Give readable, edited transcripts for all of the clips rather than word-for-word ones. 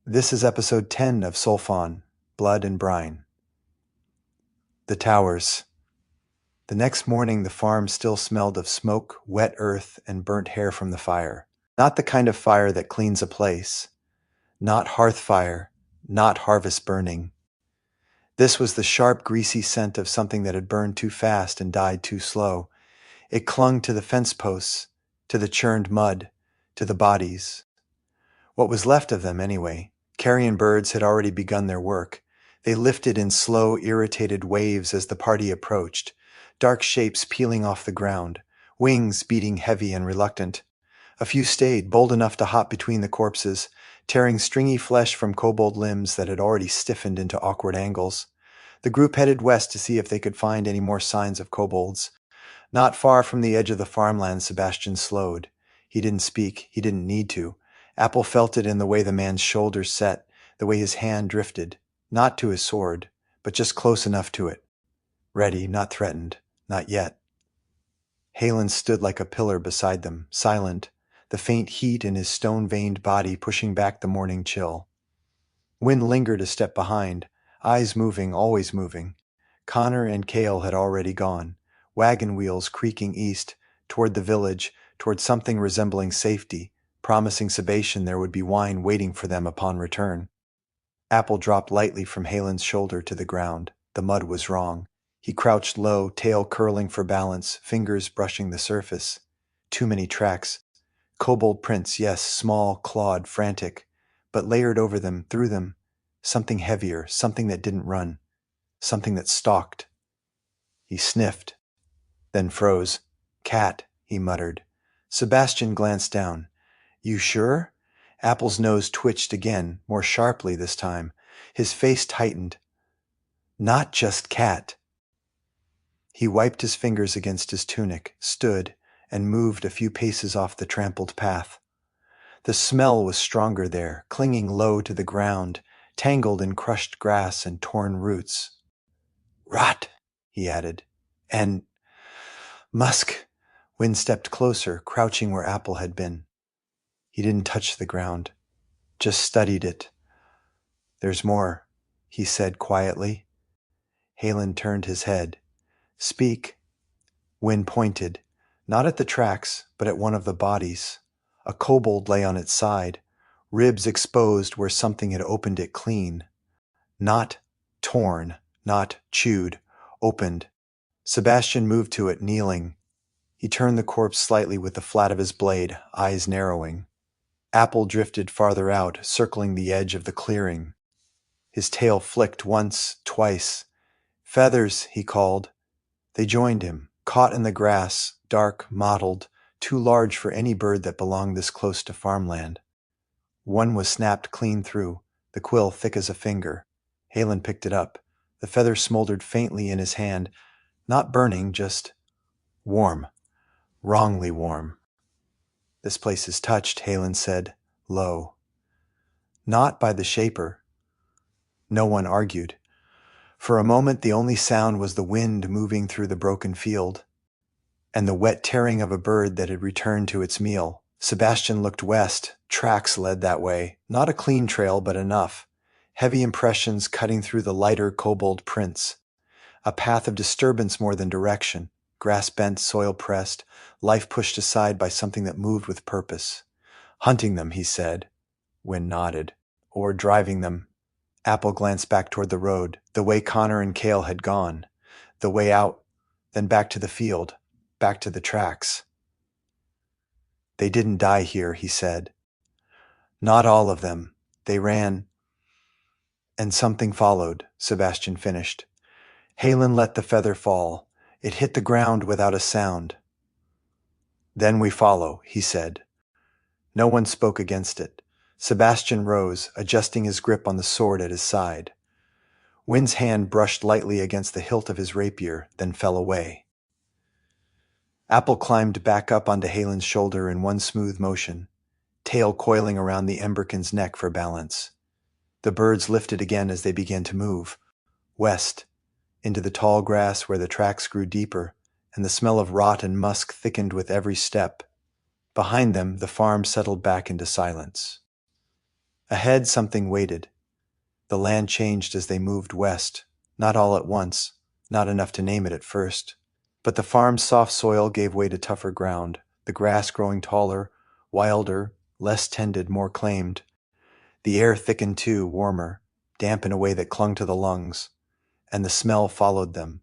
This is episode 10 of Solfawn, Blood and Brine. The Towers. The next morning, the farm still smelled of smoke, wet earth, and burnt hair from the fire. Not the kind of fire that cleans a place. Not hearth fire, not harvest burning. This was the sharp, greasy scent of something that had burned too fast and died too slow. It clung to the fence posts, to the churned mud, to the bodies. What was left of them, anyway. Carrion birds had already begun their work. They lifted in slow, irritated waves as the party approached, dark shapes peeling off the ground, wings beating heavy and reluctant. A few stayed, bold enough to hop between the corpses, tearing stringy flesh from kobold limbs that had already stiffened into awkward angles. The group headed west to see if they could find any more signs of kobolds. Not far from the edge of the farmland, Sebastian slowed. He didn't speak. He didn't need to. Apple felt it in the way the man's shoulders set, the way his hand drifted, not to his sword, but just close enough to it. Ready, not threatened, not yet. Halen stood like a pillar beside them, silent, the faint heat in his stone-veined body pushing back the morning chill. Wind lingered a step behind, eyes moving, always moving. Connor and Cale had already gone, wagon wheels creaking east, toward the village, toward something resembling safety, promising Sebastian there would be wine waiting for them upon return. Apple dropped lightly from Halen's shoulder to the ground. The mud was wrong. He crouched low, tail curling for balance, fingers brushing the surface. Too many tracks. Kobold prints, yes, small, clawed, frantic, but layered over them, through them, something heavier, something that didn't run, something that stalked. He sniffed, then froze. Cat, he muttered. Sebastian glanced down. You sure? Apple's nose twitched again, more sharply this time. His face tightened. Not just cat. He wiped his fingers against his tunic, stood, and moved a few paces off the trampled path. The smell was stronger there, clinging low to the ground, tangled in crushed grass and torn roots. Rot, he added. And musk. Wind stepped closer, crouching where Apple had been. He didn't touch the ground, just studied it. There's more, he said quietly. Halen turned his head. Speak. Wind pointed, not at the tracks, but at one of the bodies. A kobold lay on its side, ribs exposed where something had opened it clean. Not torn, not chewed, opened. Sebastian moved to it, kneeling. He turned the corpse slightly with the flat of his blade, eyes narrowing. Apple drifted farther out, circling the edge of the clearing. His tail flicked once, twice. Feathers, he called. They joined him, caught in the grass, dark, mottled, too large for any bird that belonged this close to farmland. One was snapped clean through, the quill thick as a finger. Halen picked it up. The feather smoldered faintly in his hand, not burning, just warm, wrongly warm. This place is touched, Halen said, low. Not by the shaper. No one argued. For a moment, the only sound was the wind moving through the broken field, and the wet tearing of a bird that had returned to its meal. Sebastian looked west. Tracks led that way. Not a clean trail, but enough. Heavy impressions cutting through the lighter kobold prints. A path of disturbance more than direction. Grass bent, soil pressed, life pushed aside by something that moved with purpose. Hunting them, he said. Wind nodded. Or driving them. Apple glanced back toward the road, the way Connor and Cale had gone. The way out, then back to the field, back to the tracks. They didn't die here, he said. Not all of them. They ran. And something followed, Sebastian finished. Halen let the feather fall. It hit the ground without a sound. Then we follow, he said. No one spoke against it. Sebastian rose, adjusting his grip on the sword at his side. Wind's hand brushed lightly against the hilt of his rapier, then fell away. Apple climbed back up onto Halen's shoulder in one smooth motion, tail coiling around the emberkin's neck for balance. The birds lifted again as they began to move, west, into the tall grass where the tracks grew deeper, and the smell of rot and musk thickened with every step. Behind them, the farm settled back into silence. Ahead, something waited. The land changed as they moved west, not all at once, not enough to name it at first. But the farm's soft soil gave way to tougher ground, the grass growing taller, wilder, less tended, more claimed. The air thickened too, warmer, damp in a way that clung to the lungs, and the smell followed them.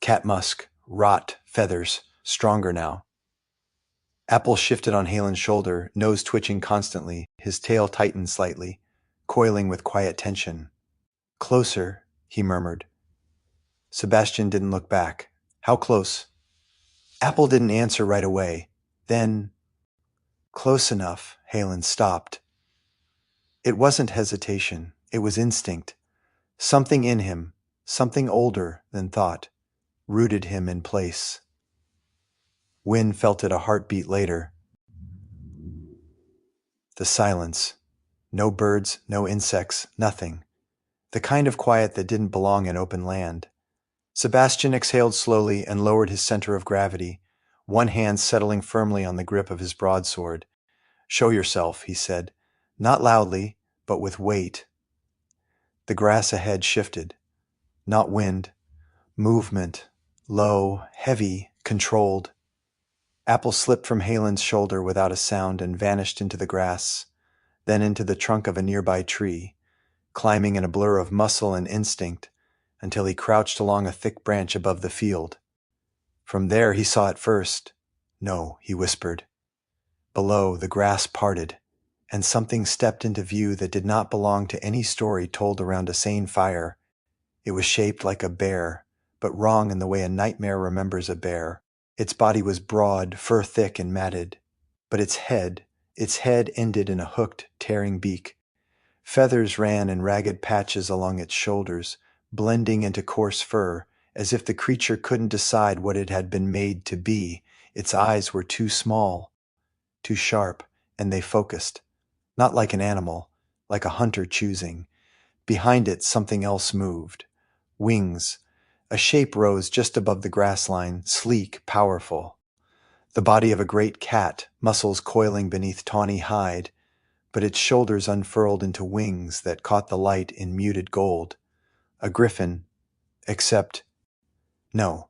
Cat musk, rot, feathers, stronger now. Apple shifted on Halen's shoulder, nose twitching constantly, his tail tightened slightly, coiling with quiet tension. Closer, he murmured. Sebastian didn't look back. How close? Apple didn't answer right away. Then, close enough, Halen stopped. It wasn't hesitation. It was instinct. Something in him, something older than thought, rooted him in place. Wynn felt it a heartbeat later. The silence. No birds, no insects, nothing. The kind of quiet that didn't belong in open land. Sebastian exhaled slowly and lowered his center of gravity, one hand settling firmly on the grip of his broadsword. Show yourself, he said, not loudly, but with weight. The grass ahead shifted. Not wind. Movement. Low, heavy, controlled. Apple slipped from Halen's shoulder without a sound and vanished into the grass, then into the trunk of a nearby tree, climbing in a blur of muscle and instinct until he crouched along a thick branch above the field. From there he saw it first. No, he whispered. Below, the grass parted, and something stepped into view that did not belong to any story told around a sane fire. It was shaped like a bear, but wrong in the way a nightmare remembers a bear. Its body was broad, fur-thick and matted, but its head ended in a hooked, tearing beak. Feathers ran in ragged patches along its shoulders, blending into coarse fur, as if the creature couldn't decide what it had been made to be. Its eyes were too small, too sharp, and they focused. Not like an animal, like a hunter choosing. Behind it, something else moved. Wings. A shape rose just above the grass line, sleek, powerful. The body of a great cat, muscles coiling beneath tawny hide, but its shoulders unfurled into wings that caught the light in muted gold. A griffin, except... No.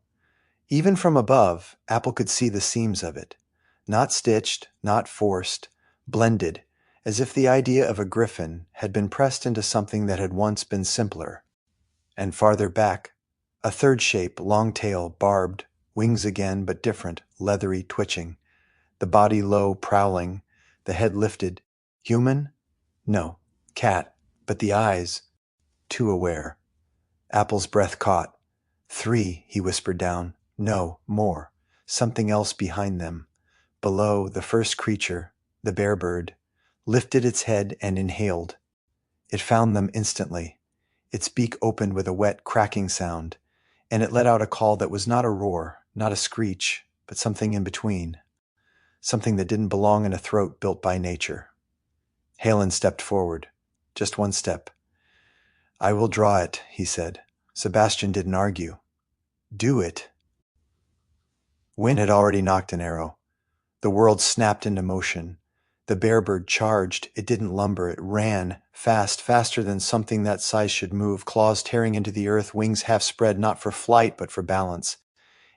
Even from above, Apple could see the seams of it. Not stitched, not forced, blended, as if the idea of a griffin had been pressed into something that had once been simpler. And farther back, a third shape, long tail, barbed, wings again but different, leathery, twitching. The body low, prowling, the head lifted. Human? No. Cat. But the eyes, too aware. Apple's breath caught. 3, he whispered down. No, more. Something else behind them. Below, the first creature, the bear bird, lifted its head and inhaled. It found them instantly. Its beak opened with a wet, cracking sound, and it let out a call that was not a roar, not a screech, but something in between. Something that didn't belong in a throat built by nature. Halen stepped forward. Just one step. I will draw it, he said. Sebastian didn't argue. Do it. Wynn had already knocked an arrow. The world snapped into motion. The bear bird charged. It didn't lumber. It ran, fast, faster than something that size should move, claws tearing into the earth, wings half spread, not for flight, but for balance.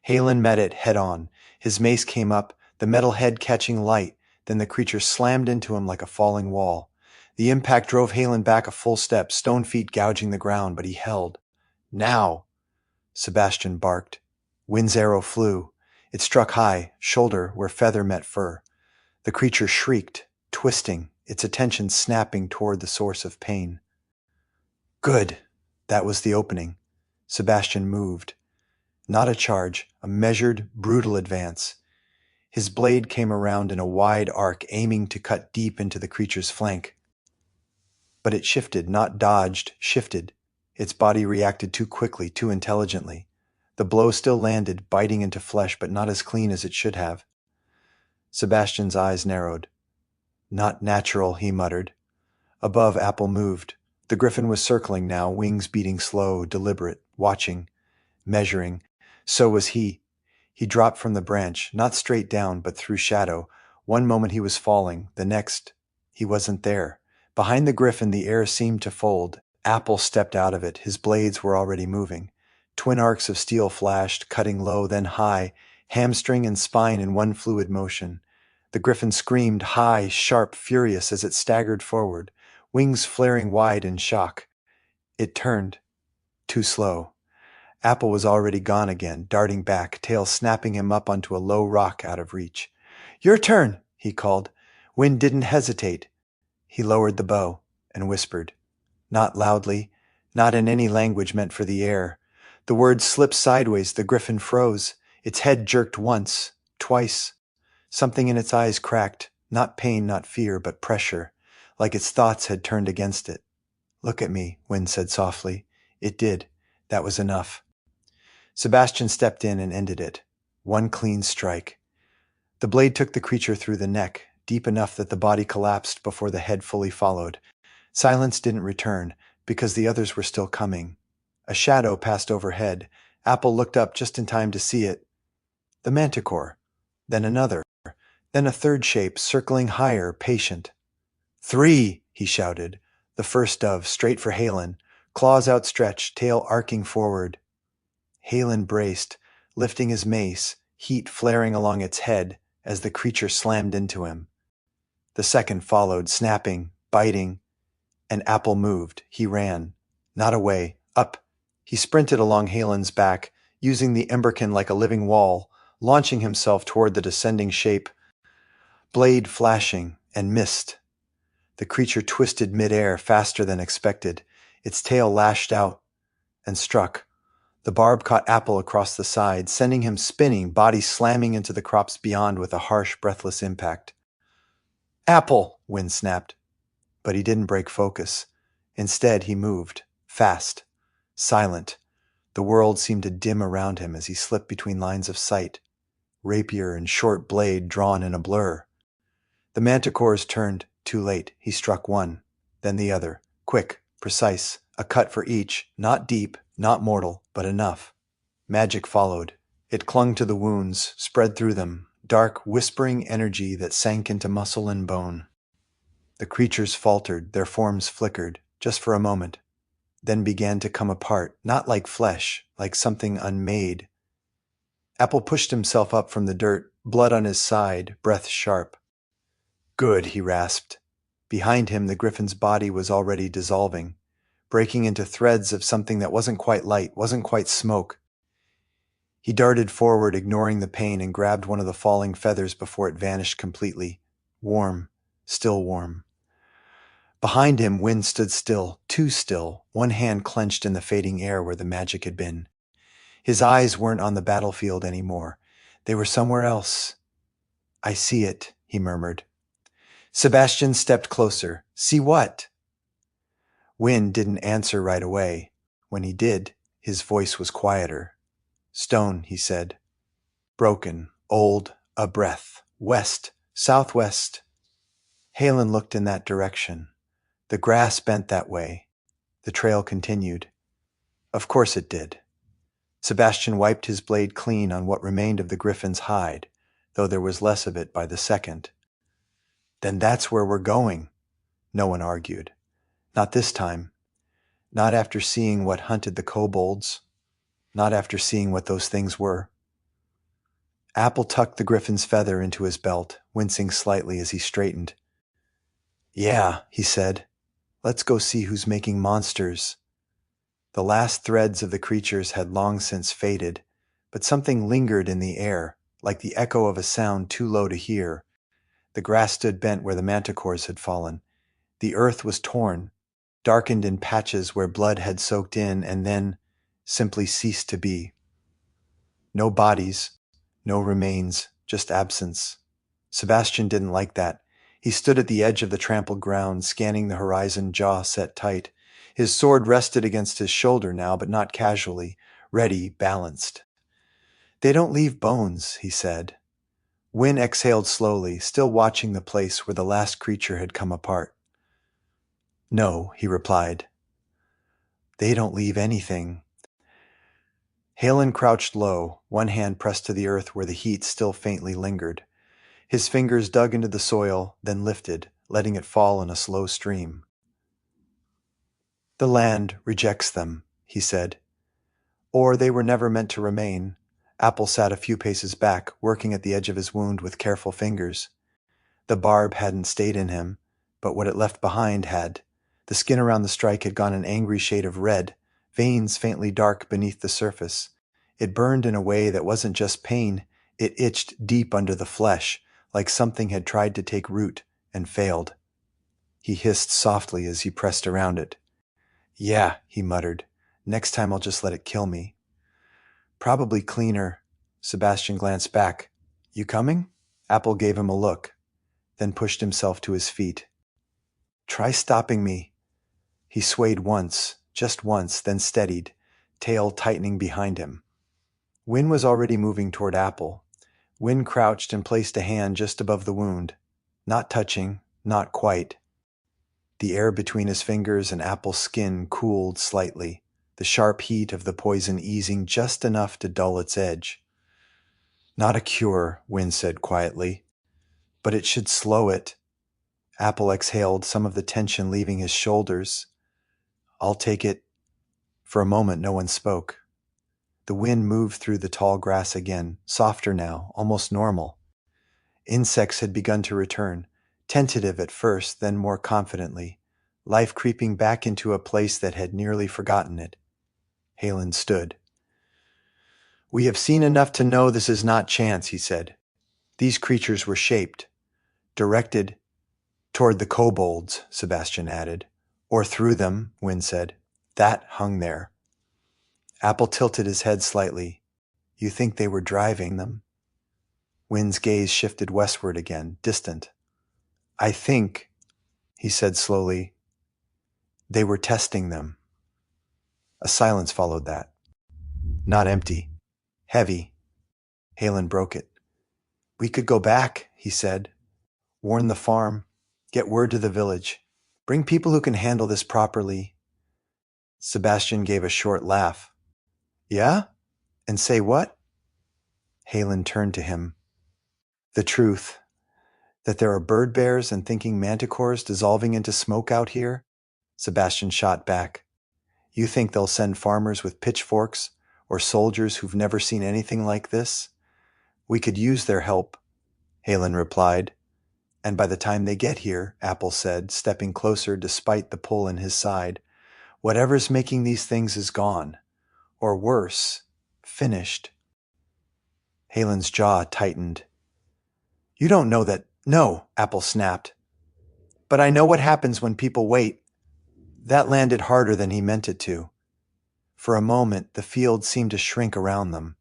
Halen met it head on. His mace came up, the metal head catching light. Then the creature slammed into him like a falling wall. The impact drove Halen back a full step, stone feet gouging the ground, but he held. Now! Sebastian barked. Wynn's arrow flew. It struck high, shoulder where feather met fur. The creature shrieked, twisting, its attention snapping toward the source of pain. Good! That was the opening. Sebastian moved. Not a charge, a measured, brutal advance. His blade came around in a wide arc, aiming to cut deep into the creature's flank. But it shifted, not dodged, shifted. Its body reacted too quickly, too intelligently. The blow still landed, biting into flesh, but not as clean as it should have. Sebastian's eyes narrowed. Not natural, he muttered. Above, Apple moved. The griffin was circling now, wings beating slow, deliberate, watching, measuring. So was he. He dropped from the branch, not straight down, but through shadow. One moment he was falling, the next, he wasn't there. Behind the griffin, the air seemed to fold. Apple stepped out of it. His blades were already moving. Twin arcs of steel flashed, cutting low, then high, hamstring and spine in one fluid motion. The griffin screamed, high, sharp, furious, as it staggered forward, wings flaring wide in shock. It turned. Too slow. Apple was already gone again, darting back, tail snapping him up onto a low rock out of reach. "Your turn," he called. Wind didn't hesitate. He lowered the bow and whispered. Not loudly, not in any language meant for the air. The words slipped sideways. The griffin froze. Its head jerked once, twice. Something in its eyes cracked, not pain, not fear, but pressure, like its thoughts had turned against it. "Look at me," Wind said softly. It did. That was enough. Sebastian stepped in and ended it. One clean strike. The blade took the creature through the neck, deep enough that the body collapsed before the head fully followed. Silence didn't return, because the others were still coming. A shadow passed overhead. Apple looked up just in time to see it. The manticore. Then another. Then a third shape, circling higher, patient. "3!" he shouted. The first dove, straight for Halen, claws outstretched, tail arcing forward. Halen braced, lifting his mace, heat flaring along its head as the creature slammed into him. The second followed, snapping, biting, and Apple moved. He ran. Not away, up. He sprinted along Halen's back, using the emberkin like a living wall, launching himself toward the descending shape. Blade flashing, and missed. The creature twisted midair faster than expected. Its tail lashed out and struck. The barb caught Apple across the side, sending him spinning, body slamming into the crops beyond with a harsh, breathless impact. "Apple!" Wind snapped. But he didn't break focus. Instead, he moved, fast, silent. The world seemed to dim around him as he slipped between lines of sight, rapier and short blade drawn in a blur. The manticores turned, too late. He struck one, then the other, quick, precise, a cut for each, not deep, not mortal, but enough. Magic followed. It clung to the wounds, spread through them, dark, whispering energy that sank into muscle and bone. The creatures faltered, their forms flickered, just for a moment, then began to come apart, not like flesh, like something unmade. Apple pushed himself up from the dirt, blood on his side, breath sharp. "Good," he rasped. Behind him, the griffin's body was already dissolving, breaking into threads of something that wasn't quite light, wasn't quite smoke. He darted forward, ignoring the pain, and grabbed one of the falling feathers before it vanished completely. Warm, still warm. Behind him, Wind stood still, too still, one hand clenched in the fading air where the magic had been. His eyes weren't on the battlefield anymore. They were somewhere else. "I see it," he murmured. Sebastian stepped closer. "See what?" Wind didn't answer right away. When he did, his voice was quieter. "Stone," he said. "Broken, old, a breath. West, southwest." Halen looked in that direction. The grass bent that way. The trail continued. Of course it did. Sebastian wiped his blade clean on what remained of the griffin's hide, though there was less of it by the second. "Then that's where we're going," no one argued. Not this time. Not after seeing what hunted the kobolds. Not after seeing what those things were. Apple tucked the griffin's feather into his belt, wincing slightly as he straightened. "Yeah," he said. "Let's go see who's making monsters." The last threads of the creatures had long since faded, but something lingered in the air, like the echo of a sound too low to hear. The grass stood bent where the manticores had fallen. The earth was torn, darkened in patches where blood had soaked in and then simply ceased to be. No bodies, no remains, just absence. Sebastian didn't like that. He stood at the edge of the trampled ground, scanning the horizon, jaw set tight. His sword rested against his shoulder now, but not casually, ready, balanced. "They don't leave bones," he said. Wynn exhaled slowly, still watching the place where the last creature had come apart. "No," he replied. "They don't leave anything." Halen crouched low, one hand pressed to the earth where the heat still faintly lingered. His fingers dug into the soil, then lifted, letting it fall in a slow stream. The land rejects them, he said. Or they were never meant to remain. Apple sat a few paces back, working at the edge of his wound with careful fingers. The barb hadn't stayed in him, but what it left behind had. The skin around the strike had gone an angry shade of red, veins faintly dark beneath the surface. It burned in a way that wasn't just pain, it itched deep under the flesh, like something had tried to take root and failed. He hissed softly as he pressed around it. Yeah, he muttered. Next time I'll just let it kill me. Probably cleaner. Sebastian glanced back. You coming? Apple gave him a look, then pushed himself to his feet. Try stopping me. He swayed once, just once, then steadied, tail tightening behind him. Wynn was already moving toward Apple. Wynn crouched and placed a hand just above the wound. Not touching, not quite. The air between his fingers and Apple's skin cooled slightly, the sharp heat of the poison easing just enough to dull its edge. Not a cure, Wynn said quietly, but it should slow it. Apple exhaled, some of the tension leaving his shoulders. I'll take it. For a moment, no one spoke. The wind moved through the tall grass again, softer now, almost normal. Insects had begun to return, tentative at first, then more confidently, life creeping back into a place that had nearly forgotten it. Halen stood. We have seen enough to know this is not chance, he said. These creatures were shaped, directed toward the kobolds, Sebastian added. Or through them, Wynn said. That hung there. Apple tilted his head slightly. You think they were driving them? Wynn's gaze shifted westward again, distant. I think, he said slowly, they were testing them. A silence followed that. Not empty. Heavy. Halen broke it. We could go back, he said. Warn the farm. Get word to the village. Bring people who can handle this properly. Sebastian gave a short laugh. Yeah? And say what? Halen turned to him. The truth. That there are bird bears and thinking manticores dissolving into smoke out here? Sebastian shot back. You think they'll send farmers with pitchforks or soldiers who've never seen anything like this? We could use their help, Halen replied. And by the time they get here, Apple said, stepping closer despite the pull in his side, whatever's making these things is gone. Or worse, finished. Halen's jaw tightened. You don't know that. No, Apple snapped. But I know what happens when people wait. That landed harder than he meant it to. For a moment, the field seemed to shrink around them.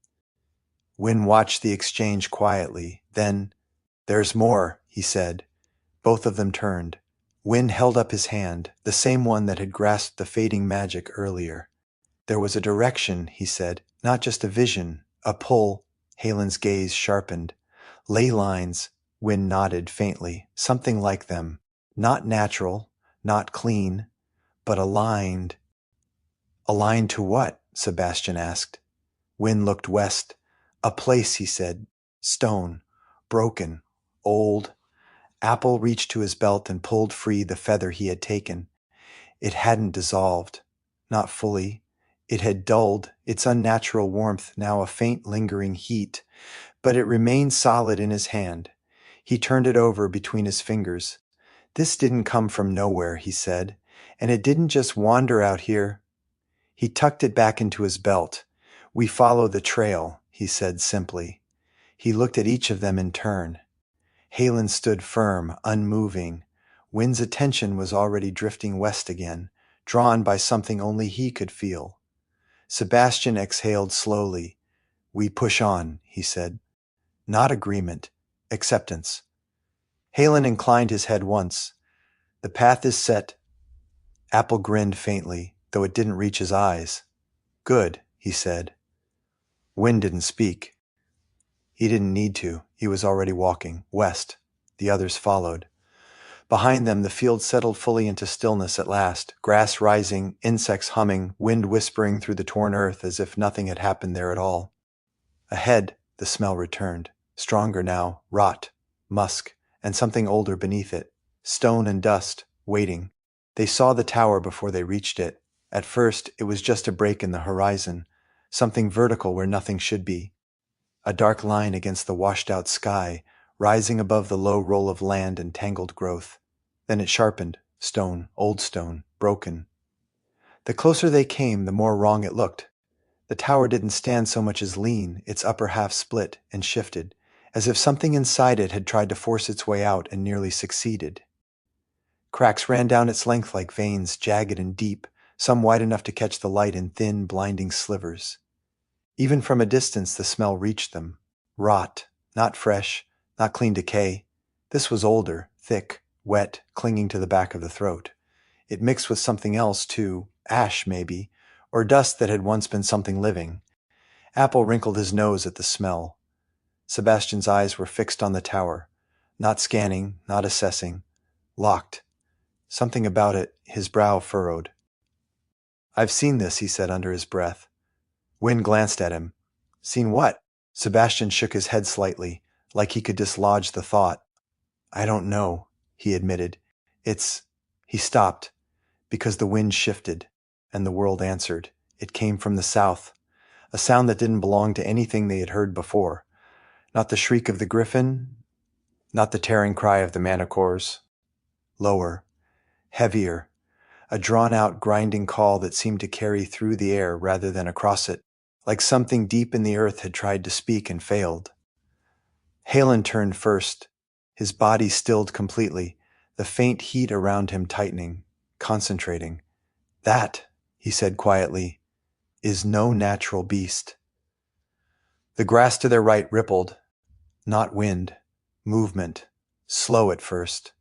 Wynn watched the exchange quietly. Then, there's more, he said. Both of them turned. Wynn held up his hand, the same one that had grasped the fading magic earlier. There was a direction, he said, not just a vision, a pull. Halen's gaze sharpened. Ley lines, Wynn nodded faintly, something like them. Not natural, not clean, but aligned. Aligned to what? Sebastian asked. Wynn looked west. A place, he said. Stone. Broken. Old. Apple reached to his belt and pulled free the feather he had taken. It hadn't dissolved. Not fully. It had dulled, its unnatural warmth now a faint lingering heat, but it remained solid in his hand. He turned it over between his fingers. This didn't come from nowhere, he said, and it didn't just wander out here. He tucked it back into his belt. We follow the trail, he said simply. He looked at each of them in turn. Halen stood firm, unmoving. Wynn's attention was already drifting west again, drawn by something only he could feel. Sebastian exhaled slowly. We push on, he said. Not agreement, acceptance. Halen inclined his head once. The path is set. Apple grinned faintly, though it didn't reach his eyes. Good, he said. Wynn didn't speak. He didn't need to. He was already walking, west. The others followed. Behind them, the field settled fully into stillness at last, grass rising, insects humming, wind whispering through the torn earth as if nothing had happened there at all. Ahead, the smell returned, stronger now, rot, musk, and something older beneath it, stone and dust, waiting. They saw the tower before they reached it, At first, it was just a break in the horizon, something vertical where nothing should be, a dark line against the washed-out sky, rising above the low roll of land and tangled growth. Then it sharpened, stone, old stone, broken. The closer they came, the more wrong it looked. The tower didn't stand so much as lean, its upper half split and shifted, as if something inside it had tried to force its way out and nearly succeeded. Cracks ran down its length like veins, jagged and deep, some wide enough to catch the light in thin, blinding slivers. Even from a distance, the smell reached them. Rot, not fresh, not clean decay. This was older, thick, wet, clinging to the back of the throat. It mixed with something else, too, ash maybe, or dust that had once been something living. Apple wrinkled his nose at the smell. Sebastian's eyes were fixed on the tower, not scanning, not assessing, locked. Something about it, his brow furrowed. "I've seen this," he said under his breath. Wynne glanced at him. "Seen what?" Sebastian shook his head slightly, like he could dislodge the thought. "I don't know," he admitted. "It's—" He stopped, because the wind shifted, and the world answered. It came from the south, a sound that didn't belong to anything they had heard before. Not the shriek of the griffin, not the tearing cry of the manticores. Lower, heavier, a drawn-out grinding call that seemed to carry through the air rather than across it, like something deep in the earth had tried to speak and failed. Halen turned first, his body stilled completely, the faint heat around him tightening, concentrating. "That," he said quietly, "is no natural beast." The grass to their right rippled, not wind, movement, slow at first.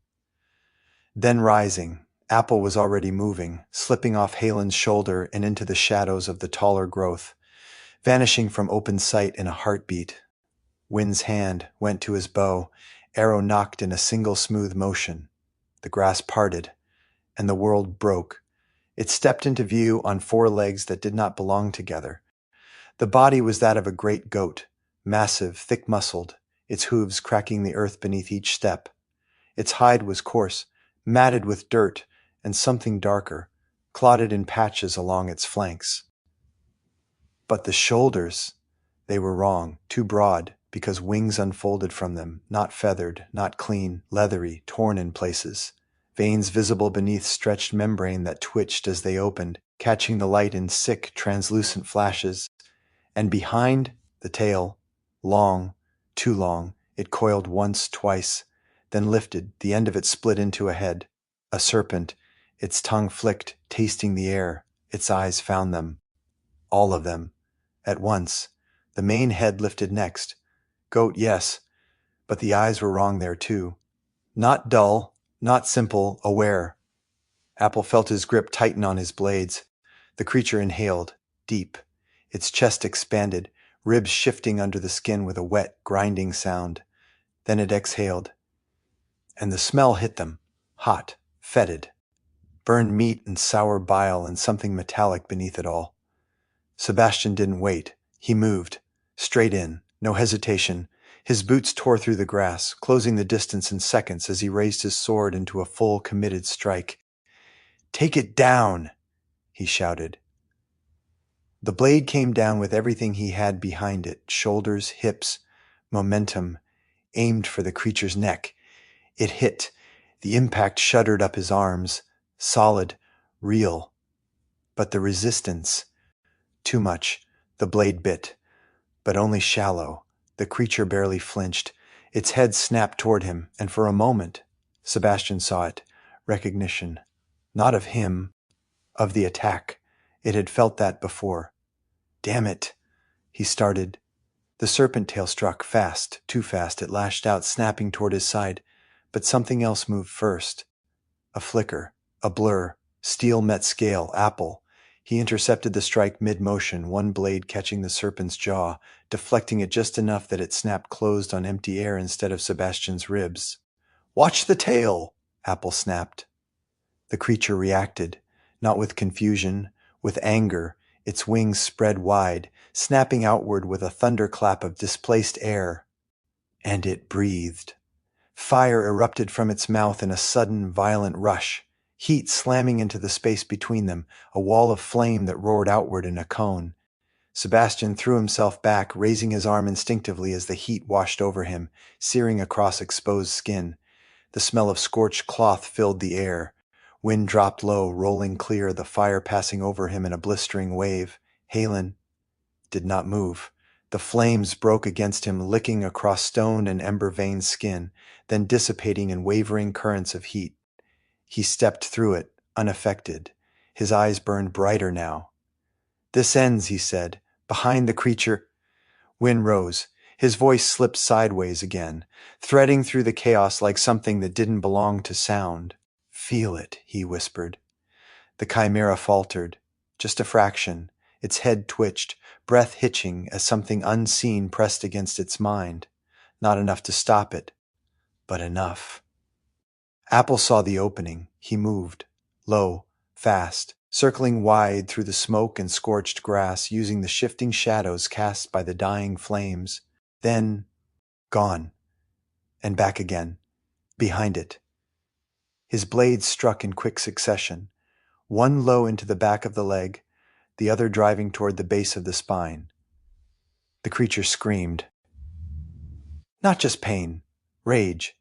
Then rising, Apple was already moving, slipping off Halen's shoulder and into the shadows of the taller growth, vanishing from open sight in a heartbeat. Wynne's hand went to his bow, arrow knocked in a single smooth motion. The grass parted, and the world broke. It stepped into view on four legs that did not belong together. The body was that of a great goat, massive, thick-muscled, its hooves cracking the earth beneath each step. Its hide was coarse, matted with dirt and something darker, clotted in patches along its flanks. But the shoulders, they were wrong, too broad, because wings unfolded from them, not feathered, not clean, leathery, torn in places. Veins visible beneath stretched membrane that twitched as they opened, catching the light in sick, translucent flashes. And behind, the tail, long, too long, it coiled once, twice, then lifted, the end of it split into a head. A serpent, its tongue flicked, tasting the air, its eyes found them. All of them. At once. The main head lifted next. Goat, yes, but the eyes were wrong there too. Not dull, not simple, aware. Apple felt his grip tighten on his blades. The creature inhaled, deep. Its chest expanded, ribs shifting under the skin with a wet, grinding sound. Then it exhaled. And the smell hit them, hot, fetid. Burned meat and sour bile and something metallic beneath it all. Sebastian didn't wait. He moved. Straight in. No hesitation. His boots tore through the grass, closing the distance in seconds as he raised his sword into a full, committed strike. "Take it down!" he shouted. The blade came down with everything he had behind it, shoulders, hips, momentum, aimed for the creature's neck. It hit. The impact shuddered up his arms. Solid, real. But the resistance. Too much. The blade bit. But only shallow. The creature barely flinched. Its head snapped toward him, and for a moment, Sebastian saw it. Recognition. Not of him. Of the attack. It had felt that before. "Damn it," he started. The serpent tail struck fast, too fast. It lashed out, snapping toward his side. But something else moved first. A flicker, a blur. Steel met scale, Apple. He intercepted the strike mid-motion, one blade catching the serpent's jaw, deflecting it just enough that it snapped closed on empty air instead of Sebastian's ribs. "Watch the tail!" Apple snapped. The creature reacted, not with confusion, with anger, its wings spread wide, snapping outward with a thunderclap of displaced air. And it breathed. Fire erupted from its mouth in a sudden, violent rush. heat slamming into the space between them, a wall of flame that roared outward in a cone. Sebastian threw himself back, raising his arm instinctively as the heat washed over him, searing across exposed skin. The smell of scorched cloth filled the air. Wind dropped low, rolling clear, the fire passing over him in a blistering wave. Halen did not move. The flames broke against him, licking across stone and ember-veined skin, then dissipating in wavering currents of heat. He stepped through it, unaffected. His eyes burned brighter now. "This ends," he said. "Behind the creature—" Wynn rose. His voice slipped sideways again, threading through the chaos like something that didn't belong to sound. "Feel it," he whispered. The chimera faltered. Just a fraction. Its head twitched, breath hitching as something unseen pressed against its mind. Not enough to stop it, but enough. Apple saw the opening. He moved. Low, fast, circling wide through the smoke and scorched grass, using the shifting shadows cast by the dying flames. Then, gone. And back again. Behind it. His blades struck in quick succession. One low into the back of the leg, the other driving toward the base of the spine. The creature screamed. Not just pain. Rage.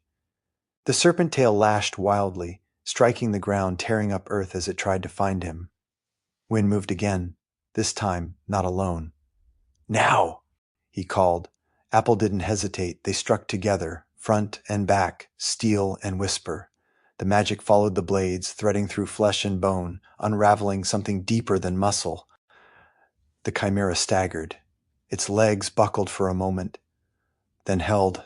The serpent tail lashed wildly, striking the ground, tearing up earth as it tried to find him. Wynn moved again, this time not alone. "Now!" he called. Apple didn't hesitate. They struck together, front and back, steel and whisper. The magic followed the blades, threading through flesh and bone, unraveling something deeper than muscle. The chimera staggered. Its legs buckled for a moment, then held,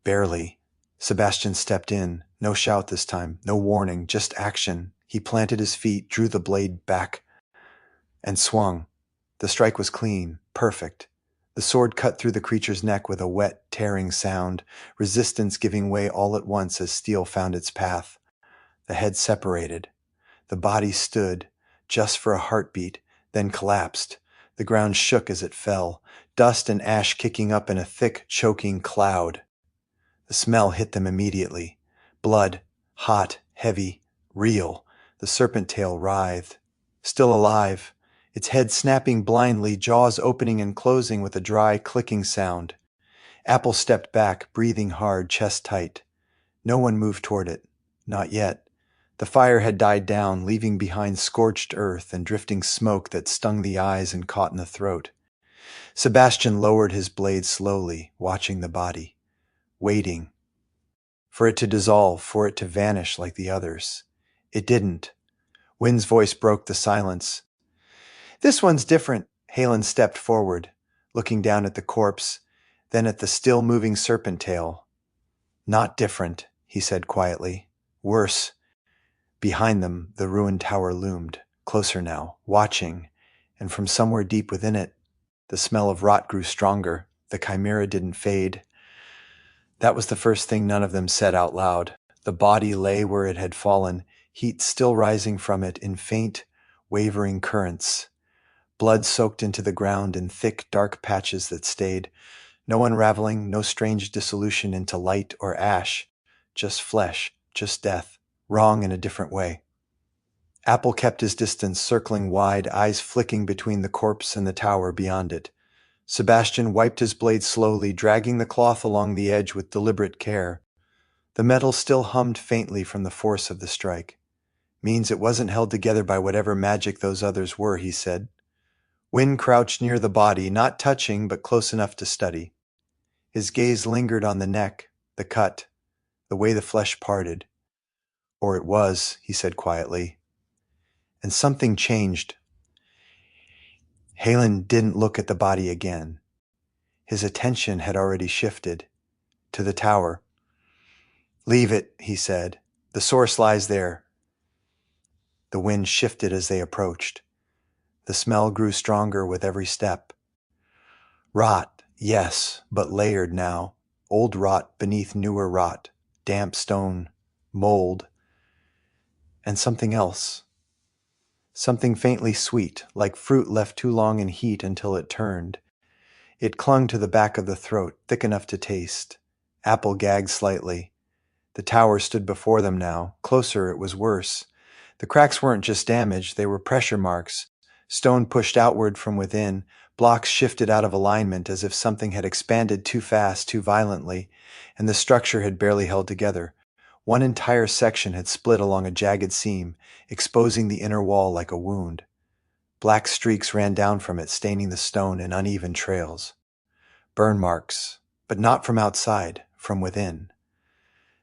barely. Sebastian stepped in. No shout this time, no warning, just action. He planted his feet, drew the blade back, and swung. The strike was clean, perfect. The sword cut through the creature's neck with a wet, tearing sound, resistance giving way all at once as steel found its path. The head separated. The body stood, just for a heartbeat, then collapsed. The ground shook as it fell, dust and ash kicking up in a thick, choking cloud. The smell hit them immediately. Blood, hot, heavy, real. The serpent tail writhed. Still alive. Its head snapping blindly, jaws opening and closing with a dry, clicking sound. Apple stepped back, breathing hard, chest tight. No one moved toward it. Not yet. The fire had died down, leaving behind scorched earth and drifting smoke that stung the eyes and caught in the throat. Sebastian lowered his blade slowly, watching the body. Waiting. For it to dissolve, for it to vanish like the others. It didn't. Wynn's voice broke the silence. "This one's different." Halen stepped forward, looking down at the corpse, then at the still-moving serpent tail. "Not different," he said quietly. "Worse." Behind them, the ruined tower loomed, closer now, watching, and from somewhere deep within it, the smell of rot grew stronger. The chimera didn't fade. That was the first thing none of them said out loud. The body lay where it had fallen, heat still rising from it in faint, wavering currents. Blood soaked into the ground in thick, dark patches that stayed. No unraveling, no strange dissolution into light or ash. Just flesh, just death, wrong in a different way. Apple kept his distance, circling wide, eyes flicking between the corpse and the tower beyond it. Sebastian wiped his blade slowly, dragging the cloth along the edge with deliberate care. The metal still hummed faintly from the force of the strike. "Means it wasn't held together by whatever magic those others were," he said. Wynn crouched near the body, not touching but close enough to study. His gaze lingered on the neck, the cut, the way the flesh parted. "Or it was," he said quietly. And something changed. Halen didn't look at the body again. His attention had already shifted to the tower. "Leave it," he said. "The source lies there." The wind shifted as they approached. The smell grew stronger with every step. Rot, yes, but layered now. Old rot beneath newer rot. Damp stone, mold, and something else. Something faintly sweet, like fruit left too long in heat until it turned. It clung to the back of the throat, thick enough to taste. Apple gagged slightly. The tower stood before them now. Closer, it was worse. The cracks weren't just damage, they were pressure marks. Stone pushed outward from within, blocks shifted out of alignment as if something had expanded too fast, too violently, and the structure had barely held together. One entire section had split along a jagged seam, exposing the inner wall like a wound. Black streaks ran down from it, staining the stone in uneven trails. Burn marks, but not from outside, from within.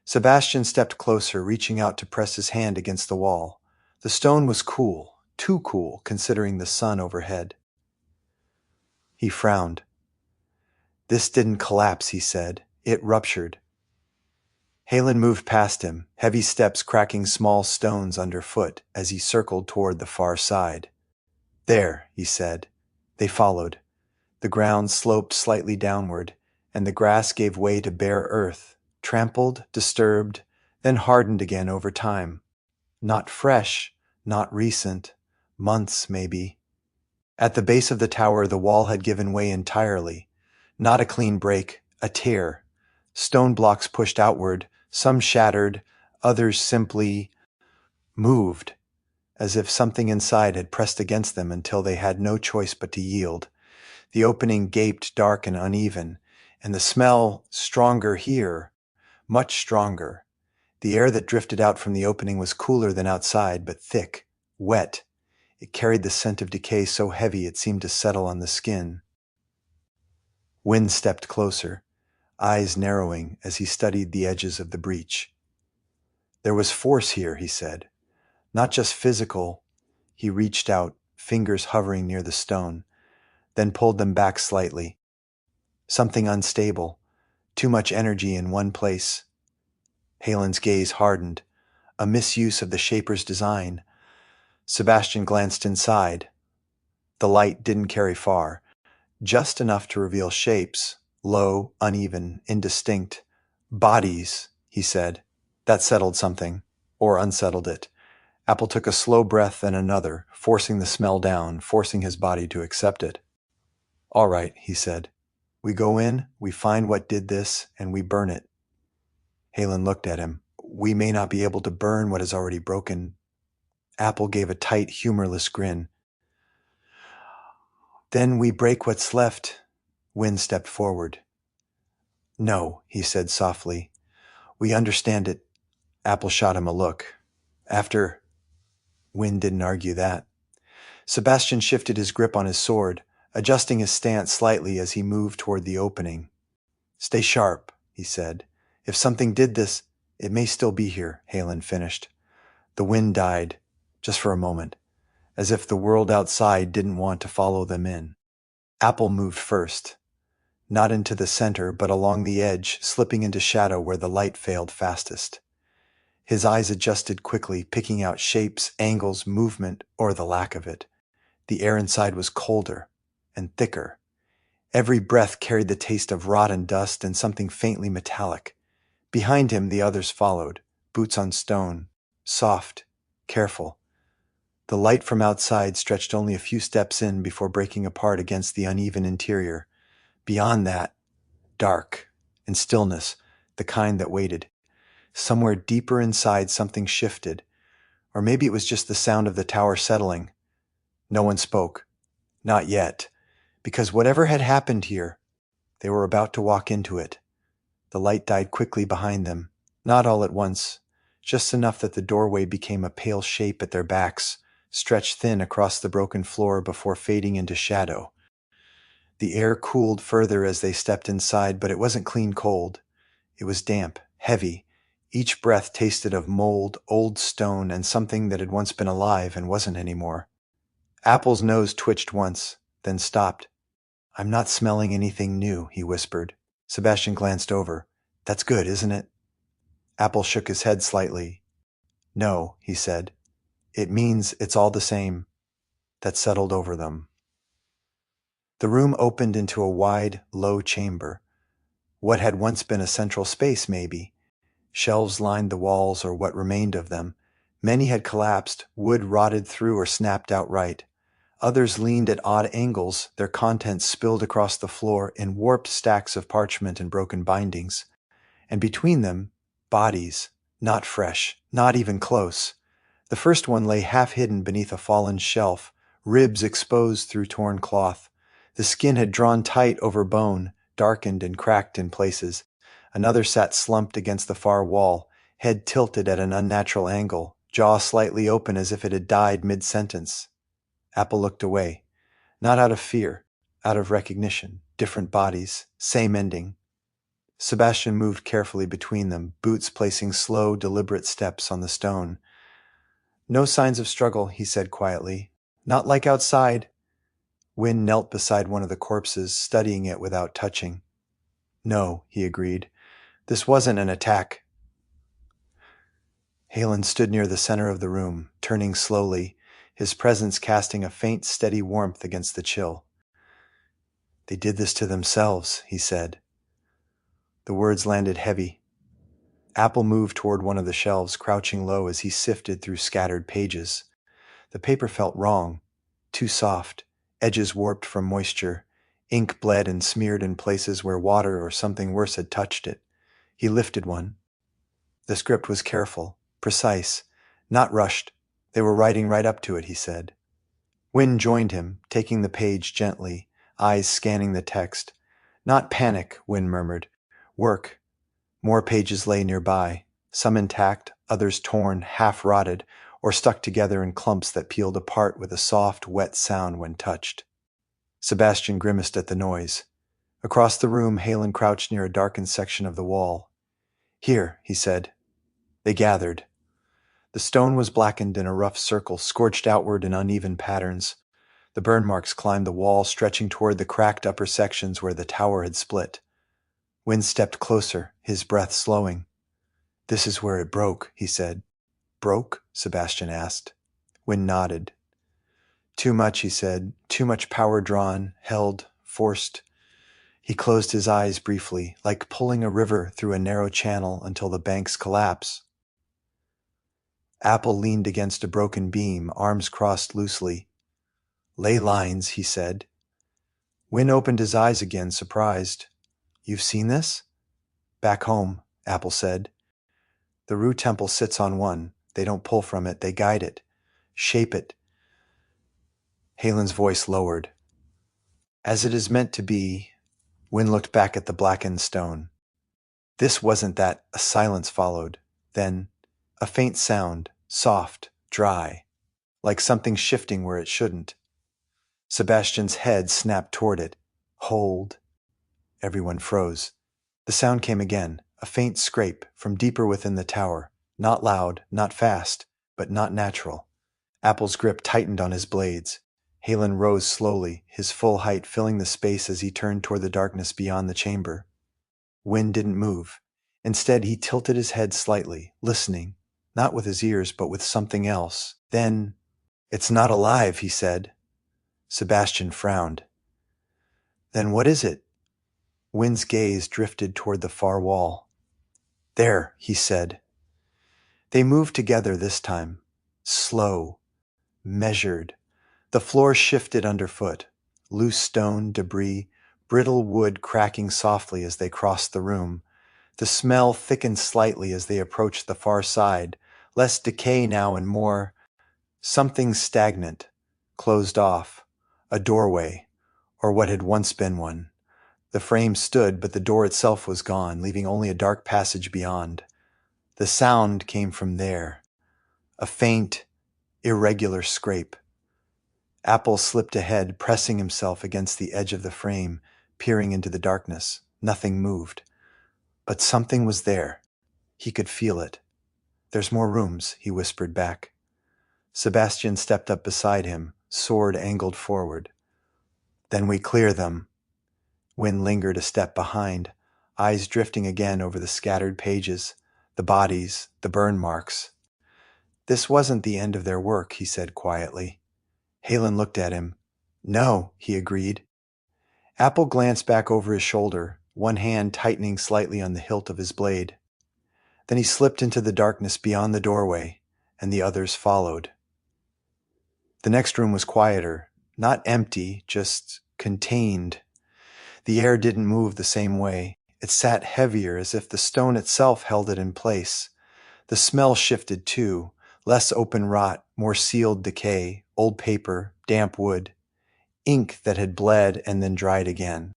Sebastian stepped closer, reaching out to press his hand against the wall. The stone was cool, too cool, considering the sun overhead. He frowned. This didn't collapse, he said. It ruptured. Halen moved past him, heavy steps cracking small stones underfoot as he circled toward the far side. There, he said. They followed. The ground sloped slightly downward, and the grass gave way to bare earth, trampled, disturbed, then hardened again over time. Not fresh, not recent, months maybe. At the base of the tower, the wall had given way entirely. Not a clean break, a tear. Stone blocks pushed outward, some shattered, others simply moved, as if something inside had pressed against them until they had no choice but to yield. The opening gaped dark and uneven, and the smell stronger here, much stronger. The air that drifted out from the opening was cooler than outside, but thick, wet. It carried the scent of decay so heavy it seemed to settle on the skin. Wind stepped closer, eyes narrowing as he studied the edges of the breach. There was force here, he said. Not just physical. He reached out, fingers hovering near the stone, then pulled them back slightly. Something unstable, too much energy in one place. Halen's gaze hardened. A misuse of the Shaper's design. Sebastian glanced inside. The light didn't carry far, just enough to reveal shapes, low, uneven, indistinct. Bodies, he said. That settled something, or unsettled it. Apple took a slow breath, then another, forcing the smell down, forcing his body to accept it. All right, he said. We go in, we find what did this, and we burn it. Halen looked at him. We may not be able to burn what is already broken. Apple gave a tight, humorless grin. Then we break what's left. Wynn stepped forward. No, he said softly. We understand it. Apple shot him a look. After... Wynn didn't argue that. Sebastian shifted his grip on his sword, adjusting his stance slightly as he moved toward the opening. Stay sharp, he said. If something did this, it may still be here, Halen finished. The wind died, just for a moment, as if the world outside didn't want to follow them in. Apple moved first, not into the center, but along the edge, slipping into shadow where the light failed fastest. His eyes adjusted quickly, picking out shapes, angles, movement, or the lack of it. The air inside was colder and thicker. Every breath carried the taste of rot and dust and something faintly metallic. Behind him, the others followed, boots on stone, soft, careful. The light from outside stretched only a few steps in before breaking apart against the uneven interior. Beyond that, dark and stillness, the kind that waited. Somewhere deeper inside, something shifted. Or maybe it was just the sound of the tower settling. No one spoke. Not yet. Because whatever had happened here, they were about to walk into it. The light died quickly behind them. Not all at once. Just enough that the doorway became a pale shape at their backs, stretched thin across the broken floor before fading into shadow. The air cooled further as they stepped inside, but it wasn't clean cold. It was damp, heavy. Each breath tasted of mold, old stone, and something that had once been alive and wasn't anymore. Apple's nose twitched once, then stopped. I'm not smelling anything new, he whispered. Sebastian glanced over. That's good, isn't it? Apple shook his head slightly. No, he said. It means it's all the same. That settled over them. The room opened into a wide, low chamber. What had once been a central space, maybe. Shelves lined the walls, or what remained of them. Many had collapsed, wood rotted through or snapped outright. Others leaned at odd angles, their contents spilled across the floor in warped stacks of parchment and broken bindings. And between them, bodies, not fresh, not even close. The first one lay half hidden beneath a fallen shelf, ribs exposed through torn cloth. The skin had drawn tight over bone, darkened and cracked in places. Another sat slumped against the far wall, head tilted at an unnatural angle, jaw slightly open as if it had died mid-sentence. Apple looked away, not out of fear, out of recognition. Different bodies, same ending. Sebastian moved carefully between them, boots placing slow, deliberate steps on the stone. "No signs of struggle," he said quietly. "Not like outside." Wynne knelt beside one of the corpses, studying it without touching. "No," he agreed. "This wasn't an attack." Halen stood near the center of the room, turning slowly, his presence casting a faint, steady warmth against the chill. "They did this to themselves," he said. The words landed heavy. Apple moved toward one of the shelves, crouching low as he sifted through scattered pages. The paper felt wrong, too soft, edges warped from moisture, ink bled and smeared in places where water or something worse had touched it. He lifted one. The script was careful, precise, not rushed. They were writing right up to it, he said. Wynne joined him, taking the page gently, eyes scanning the text. "Not panic," Wynne murmured. "Work." More pages lay nearby, some intact, others torn, half-rotted, or stuck together in clumps that peeled apart with a soft, wet sound when touched. Sebastian grimaced at the noise. Across the room, Halen crouched near a darkened section of the wall. "Here," he said. They gathered. The stone was blackened in a rough circle, scorched outward in uneven patterns. The burn marks climbed the wall, stretching toward the cracked upper sections where the tower had split. Wynne stepped closer, his breath slowing. "This is where it broke," he said. "Broke?" Sebastian asked. Wynne nodded. "Too much," he said. "Too much power drawn, held, forced." He closed his eyes briefly, like pulling a river through a narrow channel until the banks collapse. Apple leaned against a broken beam, arms crossed loosely. "Ley lines," he said. Wynne opened his eyes again, surprised. "You've seen this?" "Back home," Apple said. "The Rue Temple sits on one. They don't pull from it, they guide it. Shape it." Halen's voice lowered. "As it is meant to be." Wynne looked back at the blackened stone. "This wasn't that." A silence followed. Then, a faint sound, soft, dry, like something shifting where it shouldn't. Sebastian's head snapped toward it. "Hold." Everyone froze. The sound came again, a faint scrape from deeper within the tower. Not loud, not fast, but not natural. Apple's grip tightened on his blades. Halen rose slowly, his full height filling the space as he turned toward the darkness beyond the chamber. Wynne didn't move. Instead, he tilted his head slightly, listening, not with his ears, but with something else. Then, "It's not alive," he said. Sebastian frowned. "Then what is it?" Wynne's gaze drifted toward the far wall. "There," he said. They moved together this time. Slow, measured. The floor shifted underfoot. Loose stone, debris, brittle wood cracking softly as they crossed the room. The smell thickened slightly as they approached the far side, less decay now and more something stagnant, closed off, a doorway, or what had once been one. The frame stood, but the door itself was gone, leaving only a dark passage beyond. The sound came from there, a faint, irregular scrape. Apple slipped ahead, pressing himself against the edge of the frame, peering into the darkness. Nothing moved. But something was there. He could feel it. "There's more rooms," he whispered back. Sebastian stepped up beside him, sword angled forward. "Then we clear them." Wynne lingered a step behind, eyes drifting again over the scattered pages, the bodies, the burn marks. "This wasn't the end of their work," he said quietly. Halen looked at him. "No," he agreed. Apple glanced back over his shoulder, one hand tightening slightly on the hilt of his blade. Then he slipped into the darkness beyond the doorway, and the others followed. The next room was quieter, not empty, just contained. The air didn't move the same way. It sat heavier, as if the stone itself held it in place. The smell shifted too, Less open rot, more sealed decay, old paper, damp wood, ink that had bled and then dried again.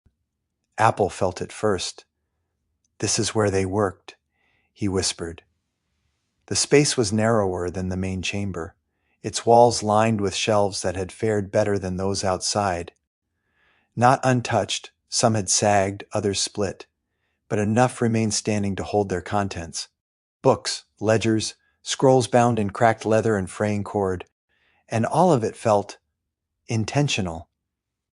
Apple felt it first. "This is where they worked," he whispered. The space was narrower than the main chamber, its walls lined with shelves that had fared better than those outside. Not untouched, some had sagged, others split, but enough remained standing to hold their contents. Books, ledgers, scrolls bound in cracked leather and fraying cord, and all of it felt intentional.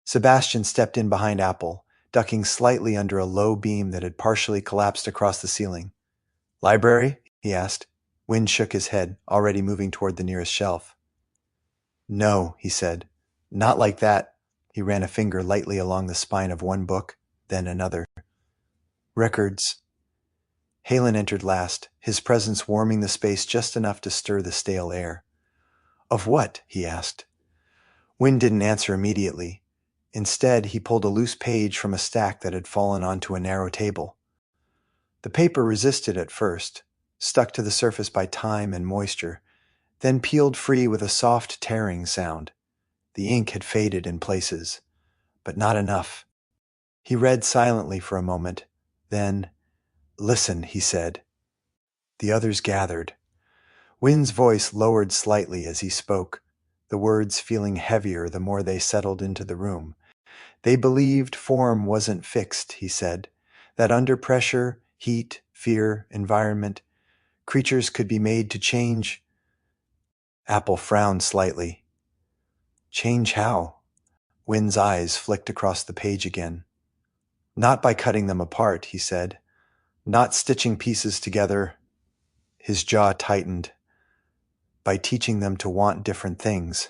Sebastian stepped in behind Apple, ducking slightly under a low beam that had partially collapsed across the ceiling. "Library?" he asked. Wind shook his head, already moving toward the nearest shelf. "No," he said. "Not like that." He ran a finger lightly along the spine of one book, then another. "Records." Halen entered last, his presence warming the space just enough to stir the stale air. "Of what?" he asked. Wind didn't answer immediately. Instead, he pulled a loose page from a stack that had fallen onto a narrow table. The paper resisted at first, stuck to the surface by time and moisture, then peeled free with a soft tearing sound. The ink had faded in places, but not enough. He read silently for a moment, then, "Listen," he said. The others gathered. Wind's voice lowered slightly as he spoke, the words feeling heavier the more they settled into the room. They believed form wasn't fixed, he said, that under pressure, heat, fear, environment, creatures could be made to change. Apple frowned slightly. "Change how?" Wind's eyes flicked across the page again. "Not by cutting them apart," he said. "Not stitching pieces together." His jaw tightened. "By teaching them to want different things."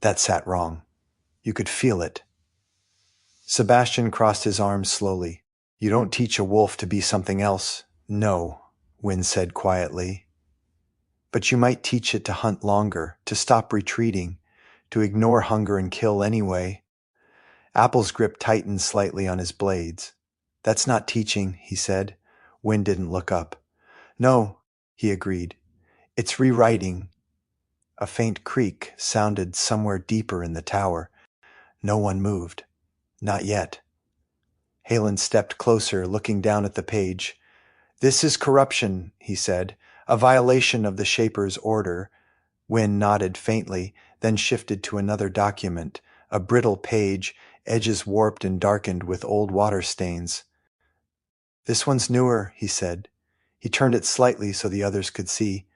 That sat wrong. You could feel it. Sebastian crossed his arms slowly. "You don't teach a wolf to be something else." "No," Wind said quietly. "But you might teach it to hunt longer, to stop retreating, to ignore hunger and kill anyway." Apple's grip tightened slightly on his blades. "That's not teaching," he said. Wind didn't look up. "No," he agreed. "It's rewriting." A faint creak sounded somewhere deeper in the tower. No one moved. Not yet. Halen stepped closer, looking down at the page. "This is corruption," he said, "a violation of the Shaper's order." Wynne nodded faintly, then shifted to another document, a brittle page, edges warped and darkened with old water stains. "This one's newer," he said. He turned it slightly so the others could see.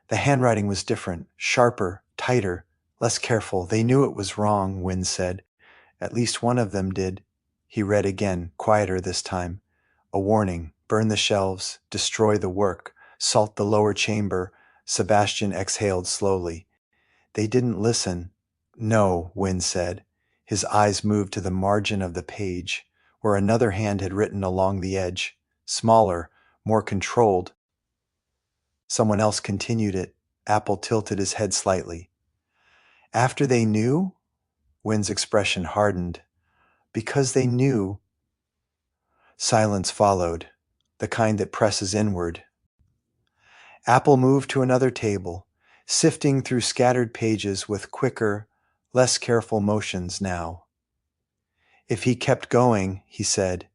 The handwriting was different, sharper, tighter, less careful. "They knew it was wrong," Wynne said. "At least one of them did." He read again, quieter this time. A warning: burn the shelves, destroy the work, salt the lower chamber. Sebastian exhaled slowly. "They didn't listen." "No," Wynne said. His eyes moved to the margin of the page, where another hand had written along the edge, smaller, more controlled. Someone else continued it. Apple tilted his head slightly. "After they knew?" Wynn's expression hardened. "Because they knew." Silence followed, the kind that presses inward. Apple moved to another table, sifting through scattered pages with quicker, less careful motions now. "If he kept going," he said,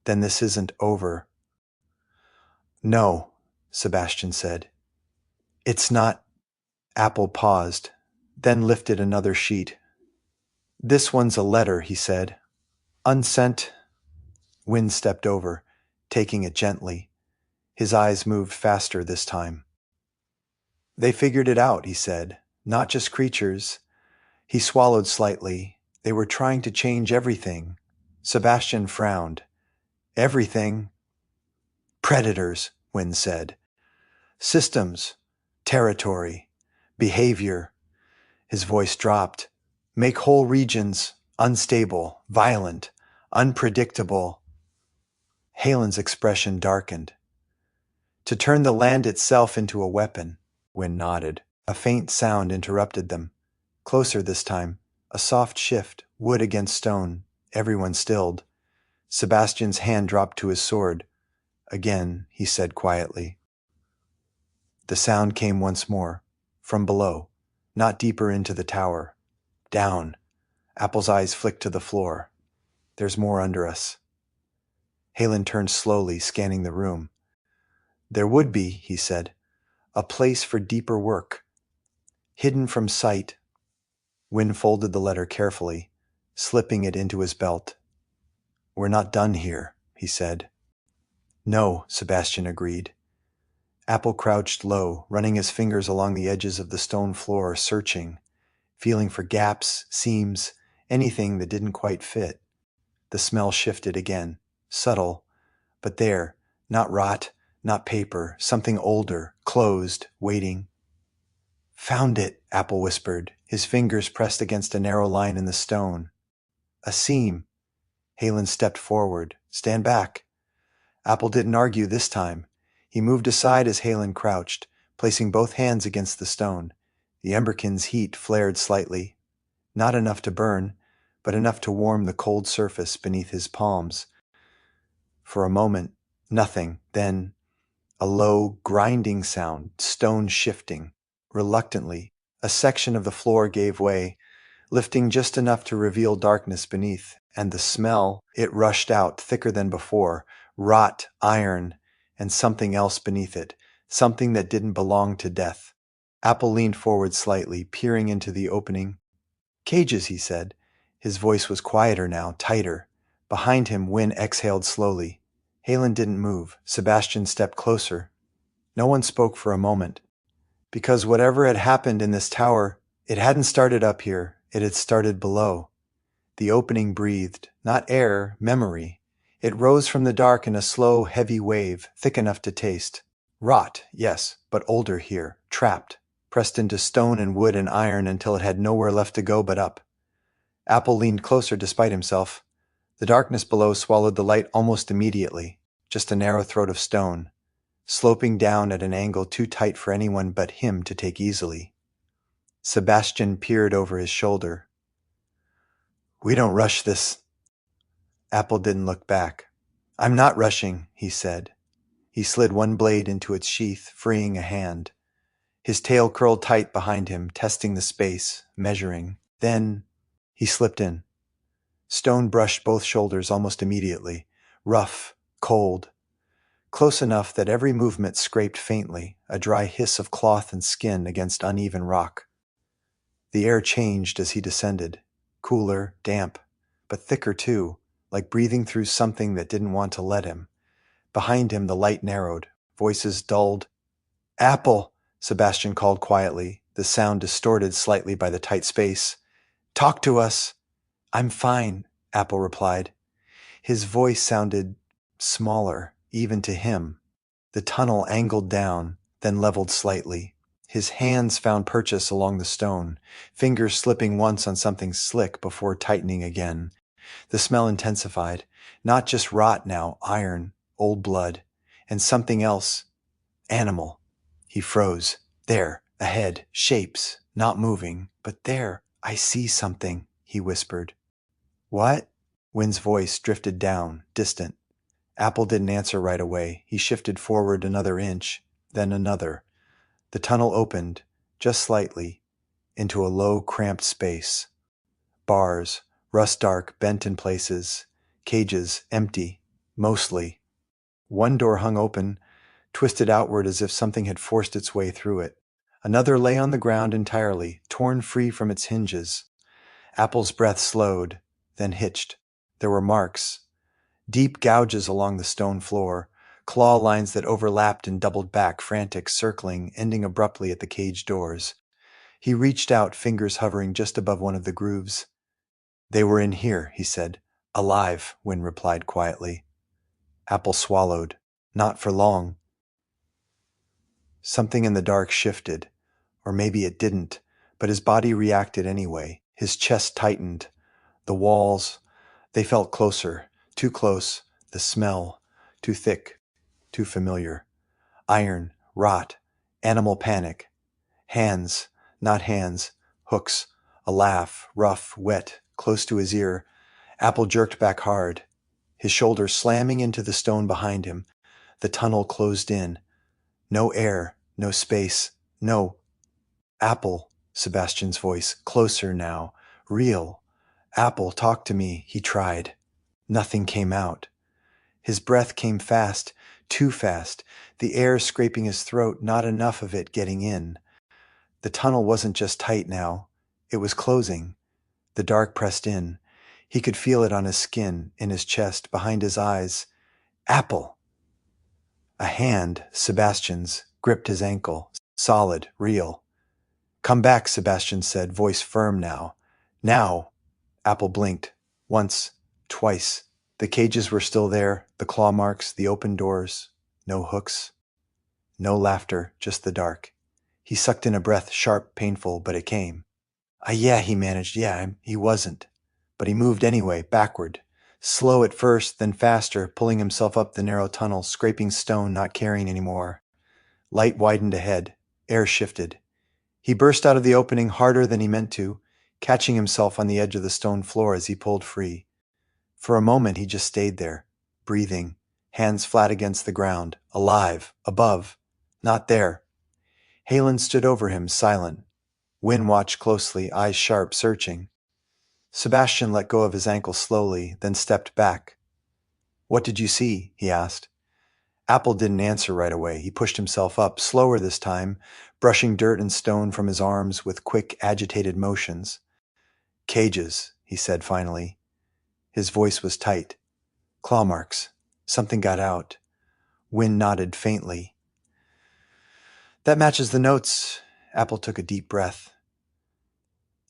"then this isn't over." "No," Sebastian said. "It's not." Apple paused, then lifted another sheet. "This one's a letter," he said. "Unsent." Wind stepped over, taking it gently. His eyes moved faster this time. "They figured it out," he said. "Not just creatures." He swallowed slightly. "They were trying to change everything." Sebastian frowned. "Everything?" "Predators," Wind said. "Systems, territory, behavior." His voice dropped. "Make whole regions unstable, violent, unpredictable." Halen's expression darkened. "To turn the land itself into a weapon." Wind nodded. A faint sound interrupted them. Closer this time. A soft shift, wood against stone. Everyone stilled. Sebastian's hand dropped to his sword. Again, he said quietly, The sound came once more, from below, not deeper into the tower. Down. Apple's eyes flicked to the floor. There's more under us. Halen turned slowly, scanning the room. There would be, he said, a place for deeper work. Hidden from sight. Wynne folded the letter carefully, slipping it into his belt. We're not done here, he said. No, Sebastian agreed. Apple crouched low, running his fingers along the edges of the stone floor, searching, feeling for gaps, seams, anything that didn't quite fit. The smell shifted again, subtle, but there, not rot, not paper, something older, closed, waiting. Found it, Apple whispered, his fingers pressed against a narrow line in the stone. A seam. Halen stepped forward. Stand back. Apple didn't argue this time. He moved aside as Halen crouched, placing both hands against the stone. The emberkin's heat flared slightly. Not enough to burn, but enough to warm the cold surface beneath his palms. For a moment, nothing. Then, a low, grinding sound, stone shifting. Reluctantly, a section of the floor gave way, lifting just enough to reveal darkness beneath, and the smell, it rushed out, thicker than before, rot, iron, and something else beneath it, something that didn't belong to death. Apple leaned forward slightly, peering into the opening. Cages, he said. His voice was quieter now, tighter. Behind him, Wynne exhaled slowly. Halen didn't move. Sebastian stepped closer. No one spoke for a moment. Because whatever had happened in this tower, it hadn't started up here, it had started below. The opening breathed, not air, memory. It rose from the dark in a slow, heavy wave, thick enough to taste. Rot, yes, but older here, trapped, pressed into stone and wood and iron until it had nowhere left to go but up. Apple leaned closer despite himself. The darkness below swallowed the light almost immediately, just a narrow throat of stone, sloping down at an angle too tight for anyone but him to take easily. Sebastian peered over his shoulder. We don't rush this. Apple didn't look back. I'm not rushing, he said. He slid one blade into its sheath, freeing a hand. His tail curled tight behind him, testing the space, measuring. Then he slipped in. Stone brushed both shoulders almost immediately, rough, cold, close enough that every movement scraped faintly, a dry hiss of cloth and skin against uneven rock. The air changed as he descended, cooler, damp, but thicker too, like breathing through something that didn't want to let him. Behind him the light narrowed, voices dulled. Apple, Sebastian called quietly, the sound distorted slightly by the tight space. Talk to us. I'm fine, Apple replied. His voice sounded smaller, even to him. The tunnel angled down, then leveled slightly. His hands found purchase along the stone, fingers slipping once on something slick before tightening again. The smell intensified. Not just rot now, iron, old blood, and something else. Animal. He froze. There, ahead, shapes, not moving, but there, I see something, he whispered. What? Wynne's voice drifted down, distant. Apple didn't answer right away. He shifted forward another inch, then another. The tunnel opened, just slightly, into a low, cramped space. Bars, rust-dark, bent in places. Cages, empty, mostly. One door hung open, twisted outward as if something had forced its way through it. Another lay on the ground entirely, torn free from its hinges. Apple's breath slowed, then hitched. There were marks, deep gouges along the stone floor, claw lines that overlapped and doubled back, frantic, circling, ending abruptly at the cage doors. He reached out, fingers hovering just above one of the grooves. They were in here, he said. Alive, Wynne replied quietly. Apple swallowed. Not for long. Something in the dark shifted, or maybe it didn't, but his body reacted anyway. His chest tightened. The walls, they felt closer, too close. The smell, too thick, too familiar. Iron, rot, animal panic. Hands, not hands, hooks, a laugh, rough, wet, close to his ear. Apple jerked back hard, his shoulder slamming into the stone behind him. The tunnel closed in. No air, No space. No. Apple, Sebastian's voice, closer now. Real. Apple, talk to me, he tried. Nothing came out. His breath came fast, too fast, the air scraping his throat, not enough of it getting in. The tunnel wasn't just tight now. It was closing. The dark pressed in. He could feel it on his skin, in his chest, behind his eyes. Apple! A hand, Sebastian's, gripped his ankle. Solid, real. Come back, Sebastian said, voice firm now. Now! Apple blinked. Once, twice. The cages were still there, the claw marks, the open doors. No hooks. No laughter, just the dark. He sucked in a breath, sharp, painful, but it came. Yeah, he managed. Yeah, he wasn't. But he moved anyway, backward. Slow at first, then faster, pulling himself up the narrow tunnel, scraping stone, not caring anymore. Light widened ahead. Air shifted. He burst out of the opening harder than he meant to, catching himself on the edge of the stone floor as he pulled free. For a moment he just stayed there, breathing, hands flat against the ground, alive, above, not there. Halen stood over him, silent. Wynne watched closely, eyes sharp, searching. Sebastian let go of his ankle slowly, then stepped back. What did you see? He asked. Apple didn't answer right away. He pushed himself up, slower this time, brushing dirt and stone from his arms with quick, agitated motions. Cages, he said finally. His voice was tight. Claw marks. Something got out. Wynne nodded faintly. That matches the notes. Apple took a deep breath.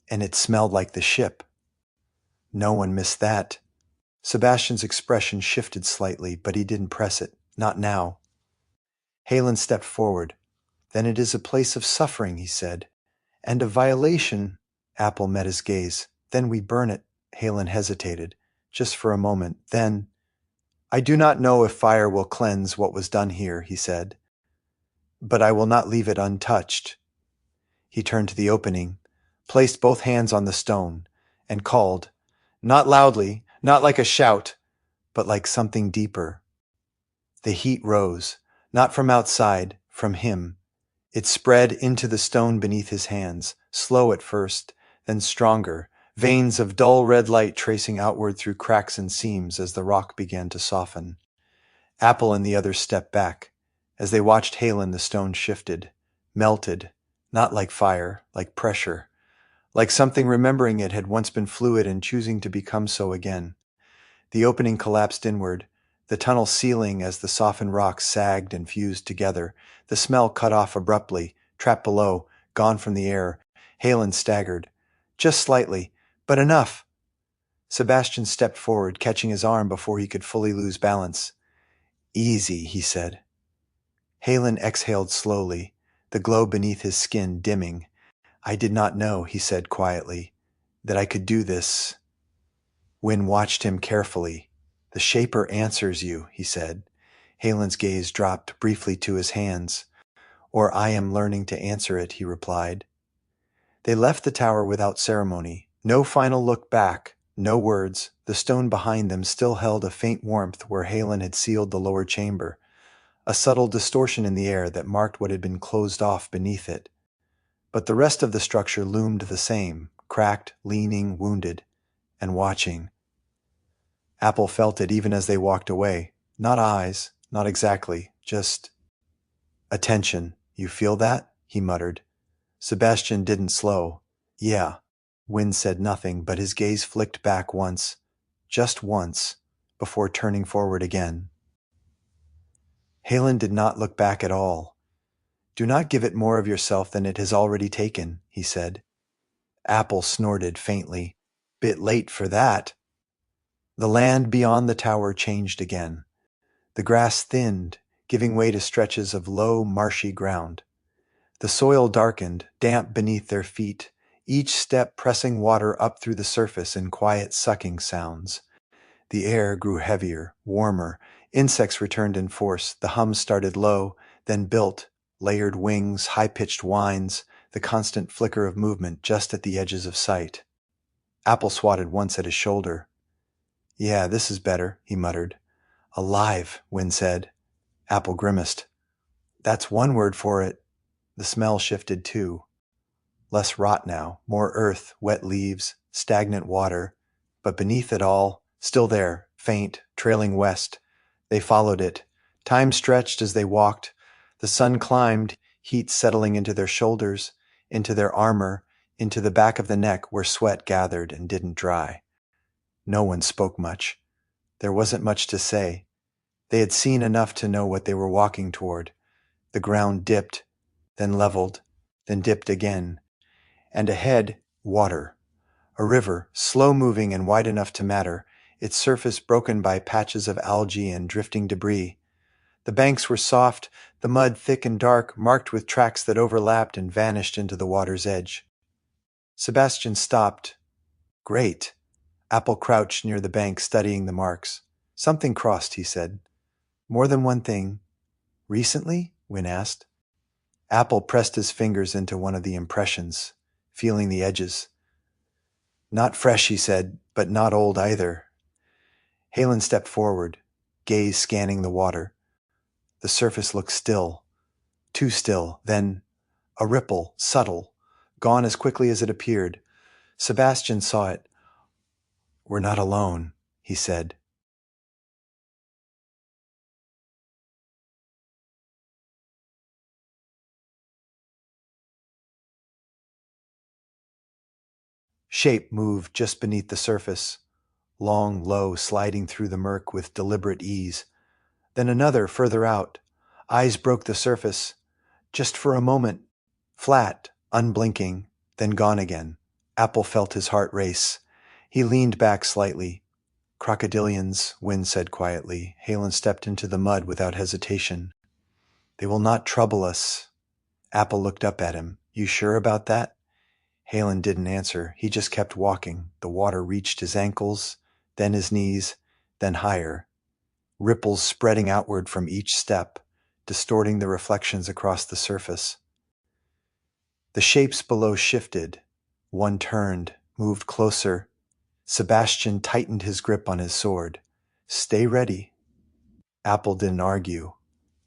And it smelled like the ship. No one missed that. Sebastian's expression shifted slightly, but he didn't press it. Not now. Halen stepped forward. Then it is a place of suffering, he said. And a violation. Apple met his gaze. Then we burn it. Halen hesitated, just for a moment. Then, I do not know if fire will cleanse what was done here, he said. But I will not leave it untouched. He turned to the opening, placed both hands on the stone, and called, not loudly, not like a shout, but like something deeper. The heat rose, not from outside, from him. It spread into the stone beneath his hands, slow at first, then stronger, veins of dull red light tracing outward through cracks and seams as the rock began to soften. Apple and the others stepped back. As they watched Halen, the stone shifted, melted, not like fire, like pressure, like something remembering it had once been fluid and choosing to become so again. The opening collapsed inward, the tunnel sealing as the softened rocks sagged and fused together, the smell cut off abruptly, trapped below, gone from the air. Halen staggered. Just slightly, but enough. Sebastian stepped forward, catching his arm before he could fully lose balance. Easy, he said. Halen exhaled slowly, the glow beneath his skin dimming. I did not know, he said quietly, that I could do this. Wynne watched him carefully. The Shaper answers you, he said. Halen's gaze dropped briefly to his hands. Or I am learning to answer it, he replied. They left the tower without ceremony. No final look back, no words. The stone behind them still held a faint warmth where Halen had sealed the lower chamber, a subtle distortion in the air that marked what had been closed off beneath it. But the rest of the structure loomed the same, cracked, leaning, wounded, and watching. Apple felt it even as they walked away. Not eyes, not exactly, just attention. You feel that? He muttered. Sebastian didn't slow. Yeah. Wynne said nothing, but his gaze flicked back once, just once, before turning forward again. Halen did not look back at all. Do not give it more of yourself than it has already taken, he said. Apple snorted faintly. Bit late for that. The land beyond the tower changed again. The grass thinned, giving way to stretches of low, marshy ground. The soil darkened, damp beneath their feet, each step pressing water up through the surface in quiet sucking sounds. The air grew heavier, warmer. Insects returned in force. The hum started low, then built, layered wings, high-pitched whines, the constant flicker of movement just at the edges of sight. Apple swatted once at his shoulder. Yeah, this is better, he muttered. Alive, Wynne said. Apple grimaced. That's one word for it. The smell shifted too. Less rot now, more earth, wet leaves, stagnant water. But beneath it all, still there, faint, trailing west. They followed it. Time stretched as they walked. The sun climbed, heat settling into their shoulders, into their armor, into the back of the neck where sweat gathered and didn't dry. No one spoke much. There wasn't much to say. They had seen enough to know what they were walking toward. The ground dipped, then leveled, then dipped again. And ahead, water. A river, slow-moving and wide enough to matter, its surface broken by patches of algae and drifting debris. The banks were soft, the mud thick and dark, marked with tracks that overlapped and vanished into the water's edge. Sebastian stopped. Great. Apple crouched near the bank, studying the marks. Something crossed, he said. More than one thing. Recently? Wynne asked. Apple pressed his fingers into one of the impressions, feeling the edges. Not fresh, he said, but not old either. Halen stepped forward, gaze scanning the water. The surface looked still, too still, then a ripple, subtle, gone as quickly as it appeared. Sebastian saw it. We're not alone, he said. Shape moved just beneath the surface, long, low, sliding through the murk with deliberate ease. Then another further out. Eyes broke the surface. Just for a moment. Flat, unblinking, then gone again. Apple felt his heart race. He leaned back slightly. Crocodilians, Wynne said quietly. Halen stepped into the mud without hesitation. They will not trouble us. Apple looked up at him. You sure about that? Halen didn't answer. He just kept walking. The water reached his ankles, then his knees, then higher. Ripples spreading outward from each step, distorting the reflections across the surface. The shapes below shifted. One turned, moved closer. Sebastian tightened his grip on his sword. Stay ready. Apple didn't argue.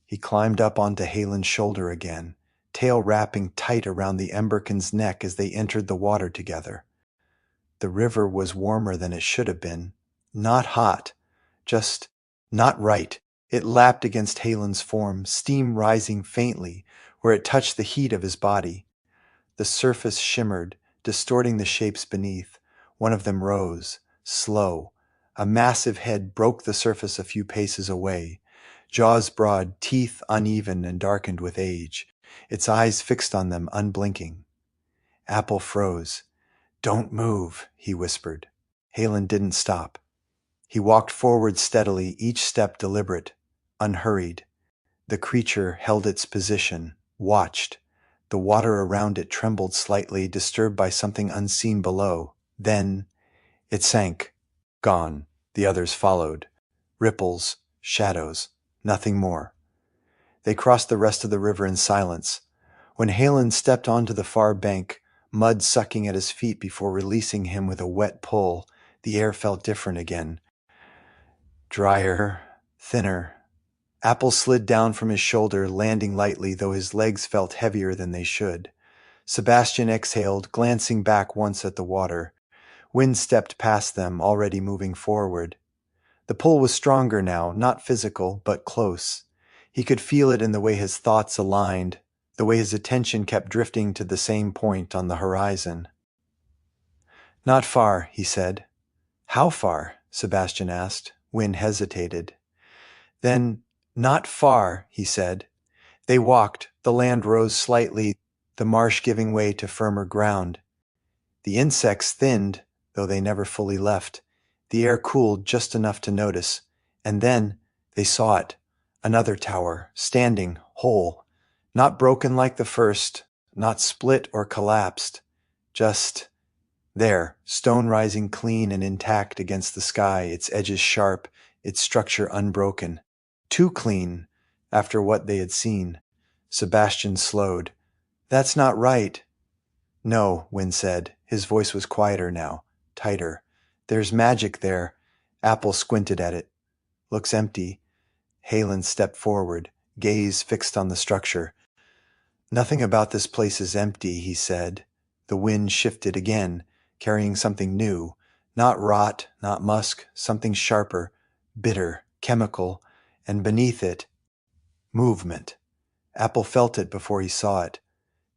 He climbed up onto Halen's shoulder again, tail wrapping tight around the Emberkin's neck as they entered the water together. The river was warmer than it should have been. Not hot, just not right. It lapped against Halen's form, steam rising faintly where it touched the heat of his body. The surface shimmered, distorting the shapes beneath. One of them rose, slow. A massive head broke the surface a few paces away. Jaws broad, teeth uneven and darkened with age. Its eyes fixed on them, unblinking. Apple froze. Don't move, he whispered. Halen didn't stop. He walked forward steadily, each step deliberate, unhurried. The creature held its position, watched. The water around it trembled slightly, disturbed by something unseen below. Then it sank. Gone. The others followed. Ripples, shadows, nothing more. They crossed the rest of the river in silence. When Halen stepped onto the far bank, mud sucking at his feet before releasing him with a wet pull, the air felt different again. Drier, thinner. Apple slid down from his shoulder, landing lightly, though his legs felt heavier than they should. Sebastian exhaled, glancing back once at the water. Wynne stepped past them, already moving forward. The pull was stronger now, not physical, but close. He could feel it in the way his thoughts aligned, the way his attention kept drifting to the same point on the horizon. Not far, he said. How far? Sebastian asked. Wynne hesitated. Then, not far, he said. They walked. The land rose slightly, the marsh giving way to firmer ground. The insects thinned, though they never fully left. The air cooled just enough to notice. And then they saw it. Another tower, standing, whole. Not broken like the first, not split or collapsed. Just there, stone rising clean and intact against the sky, its edges sharp, its structure unbroken. Too clean, after what they had seen. Sebastian slowed. That's not right. No, Wynne said. His voice was quieter now, tighter. There's magic there. Apple squinted at it. Looks empty. Halen stepped forward, gaze fixed on the structure. Nothing about this place is empty, he said. The wind shifted again, carrying something new. Not rot, not musk, something sharper, bitter, chemical, and beneath it, movement. Apple felt it before he saw it.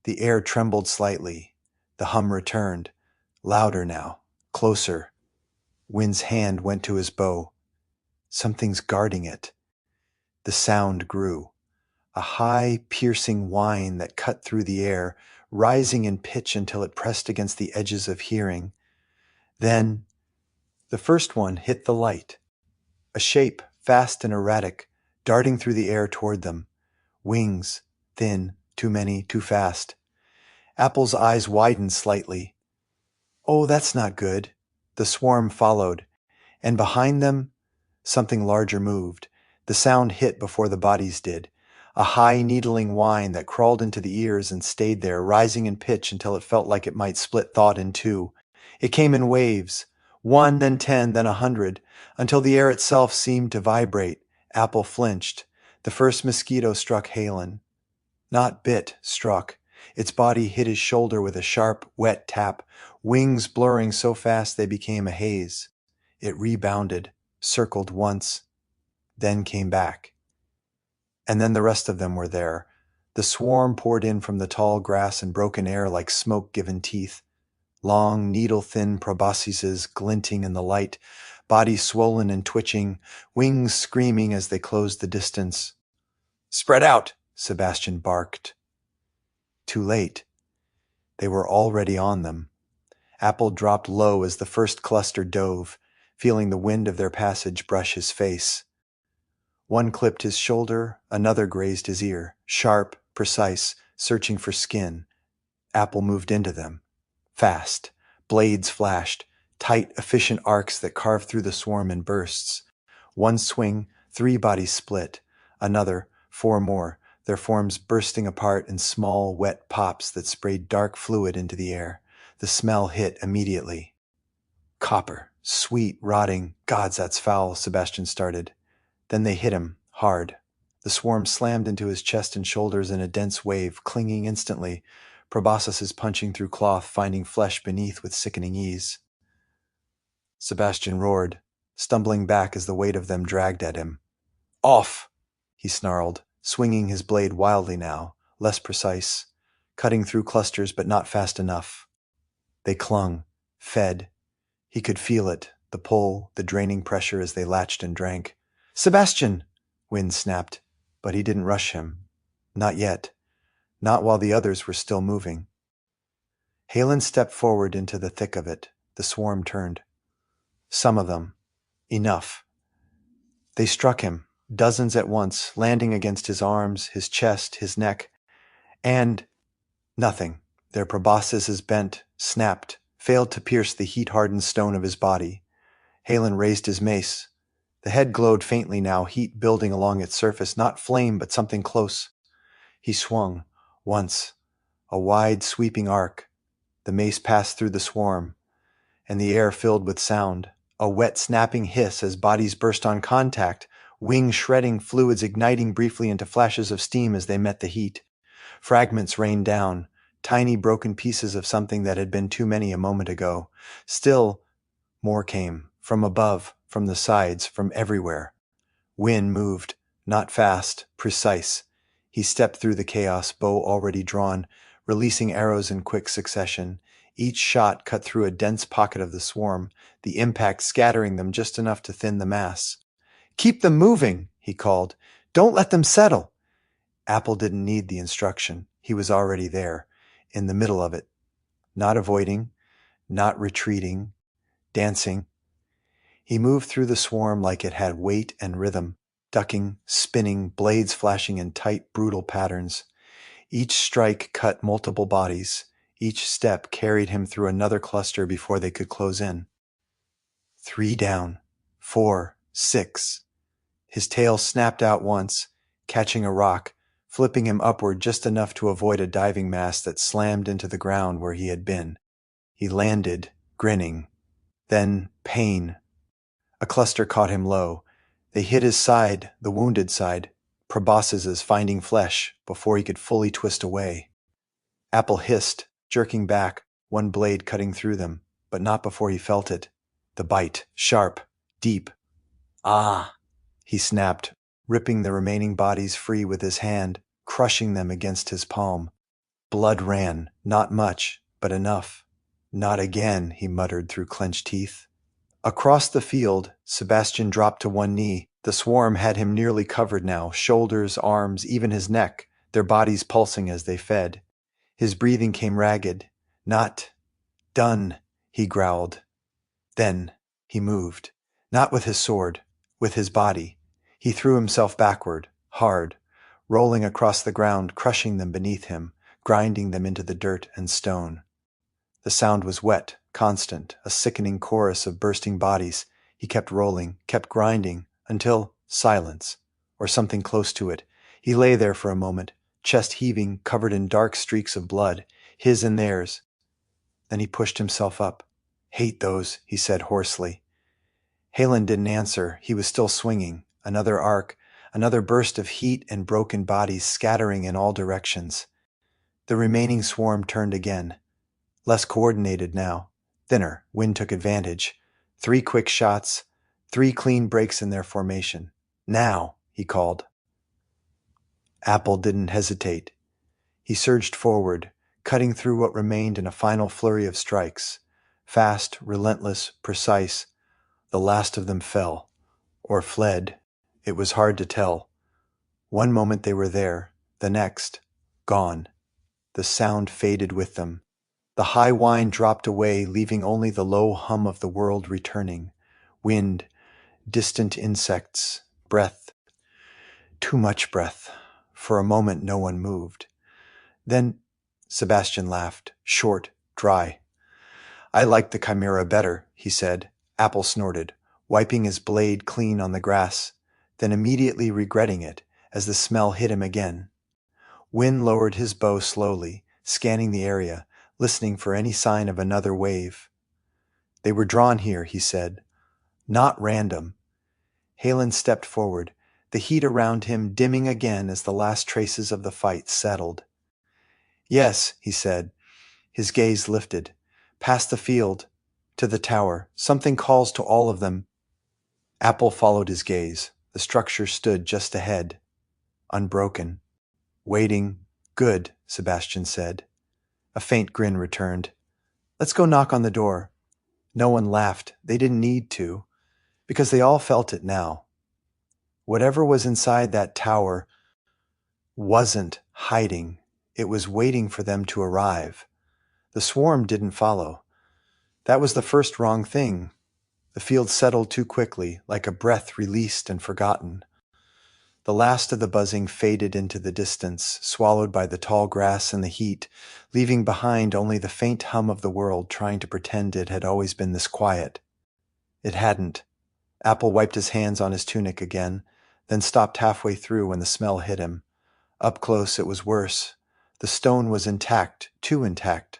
The air trembled slightly. The hum returned. Louder now. Closer. Wind's hand went to his bow. Something's guarding it. The sound grew. A high, piercing whine that cut through the air, rising in pitch until it pressed against the edges of hearing. Then, the first one hit the light. A shape, fast and erratic, darting through the air toward them. Wings, thin, too many, too fast. Apple's eyes widened slightly. Oh, that's not good. The swarm followed, and behind them, something larger moved. The sound hit before the bodies did. A high, needling whine that crawled into the ears and stayed there, rising in pitch until it felt like it might split thought in two. It came in waves, 1, then 10, then 100, until the air itself seemed to vibrate. Apple flinched. The first mosquito struck Halen. Not bit, struck. Its body hit his shoulder with a sharp, wet tap, wings blurring so fast they became a haze. It rebounded, circled once, then came back. And then the rest of them were there. The swarm poured in from the tall grass and broken air like smoke-given teeth. Long, needle-thin proboscises glinting in the light, bodies swollen and twitching, wings screaming as they closed the distance. "Spread out!" Sebastian barked. Too late. They were already on them. Apple dropped low as the first cluster dove, feeling the wind of their passage brush his face. One clipped his shoulder, another grazed his ear, sharp, precise, searching for skin. Apple moved into them. Fast. Blades flashed, tight, efficient arcs that carved through the swarm in bursts. One swing, 3 bodies split. Another, 4 more, their forms bursting apart in small, wet pops that sprayed dark fluid into the air. The smell hit immediately. Copper. Sweet, rotting. Gods, that's foul, Sebastian started. Then they hit him, hard. The swarm slammed into his chest and shoulders in a dense wave, clinging instantly, proboscises punching through cloth, finding flesh beneath with sickening ease. Sebastian roared, stumbling back as the weight of them dragged at him. "Off!" he snarled, swinging his blade wildly now, less precise, cutting through clusters but not fast enough. They clung, fed. He could feel it, the pull, the draining pressure as they latched and drank. "Sebastian!" Wind snapped, but he didn't rush him. Not yet. Not while the others were still moving. Halen stepped forward into the thick of it. The swarm turned. Some of them. Enough. They struck him, dozens at once, landing against his arms, his chest, his neck. And nothing. Their proboscises bent, snapped, failed to pierce the heat-hardened stone of his body. Halen raised his mace. The head glowed faintly now, heat building along its surface, not flame, but something close. He swung, once, a wide, sweeping arc. The mace passed through the swarm, and the air filled with sound, a wet, snapping hiss as bodies burst on contact, wing shredding fluids igniting briefly into flashes of steam as they met the heat. Fragments rained down, tiny broken pieces of something that had been too many a moment ago. Still, more came, from above, from the sides, from everywhere. Wind moved, not fast, precise. He stepped through the chaos, bow already drawn, releasing arrows in quick succession. Each shot cut through a dense pocket of the swarm, the impact scattering them just enough to thin the mass. "Keep them moving," he called. "Don't let them settle." Apple didn't need the instruction. He was already there, in the middle of it. Not avoiding, not retreating, dancing. He moved through the swarm like it had weight and rhythm, ducking, spinning, blades flashing in tight, brutal patterns. Each strike cut multiple bodies. Each step carried him through another cluster before they could close in. 3 down, 4, 6. His tail snapped out once, catching a rock, flipping him upward just enough to avoid a diving mass that slammed into the ground where he had been. He landed, grinning. Then pain. A cluster caught him low. They hit his side, the wounded side, proboscises finding flesh before he could fully twist away. Apple hissed, jerking back, one blade cutting through them, but not before he felt it. The bite, sharp, deep. Ah! He snapped, ripping the remaining bodies free with his hand, crushing them against his palm. Blood ran, not much, but enough. Not again, he muttered through clenched teeth. Across the field, Sebastian dropped to one knee. The swarm had him nearly covered now, shoulders, arms, even his neck, their bodies pulsing as they fed. His breathing came ragged. Not done, he growled. Then he moved. Not with his sword, with his body. He threw himself backward, hard, rolling across the ground, crushing them beneath him, grinding them into the dirt and stone. The sound was wet, constant, a sickening chorus of bursting bodies. He kept rolling, kept grinding, until silence, or something close to it. He lay there for a moment, chest heaving, covered in dark streaks of blood, his and theirs. Then he pushed himself up. "Hate those," he said hoarsely. Halen didn't answer. He was still swinging. Another arc, another burst of heat and broken bodies scattering in all directions. The remaining swarm turned again. Less coordinated now. Thinner. Wind took advantage. 3 quick shots. 3 clean breaks in their formation. "Now," he called. Apple didn't hesitate. He surged forward, cutting through what remained in a final flurry of strikes. Fast, relentless, precise. The last of them fell. Or fled. It was hard to tell. One moment they were there. The next, gone. The sound faded with them. The high whine dropped away, leaving only the low hum of the world returning. Wind, distant insects, breath. Too much breath. For a moment no one moved. Then Sebastian laughed, short, dry. "I like the chimera better," he said. Apple snorted, wiping his blade clean on the grass, then immediately regretting it as the smell hit him again. Wynn lowered his bow slowly, scanning the area, listening for any sign of another wave. "They were drawn here," he said. "Not random." Halen stepped forward, the heat around him dimming again as the last traces of the fight settled. "Yes," he said. His gaze lifted. "Past the field, to the tower. Something calls to all of them." Apple followed his gaze. The structure stood just ahead, unbroken. "Waiting. Good," Sebastian said. A faint grin returned. "Let's go knock on the door." No one laughed. They didn't need to, because they all felt it now. Whatever was inside that tower wasn't hiding. It was waiting for them to arrive. The swarm didn't follow. That was the first wrong thing. The field settled too quickly, like a breath released and forgotten. The last of the buzzing faded into the distance, swallowed by the tall grass and the heat, leaving behind only the faint hum of the world trying to pretend it had always been this quiet. It hadn't. Apple wiped his hands on his tunic again, then stopped halfway through when the smell hit him. Up close it was worse. The stone was intact, too intact.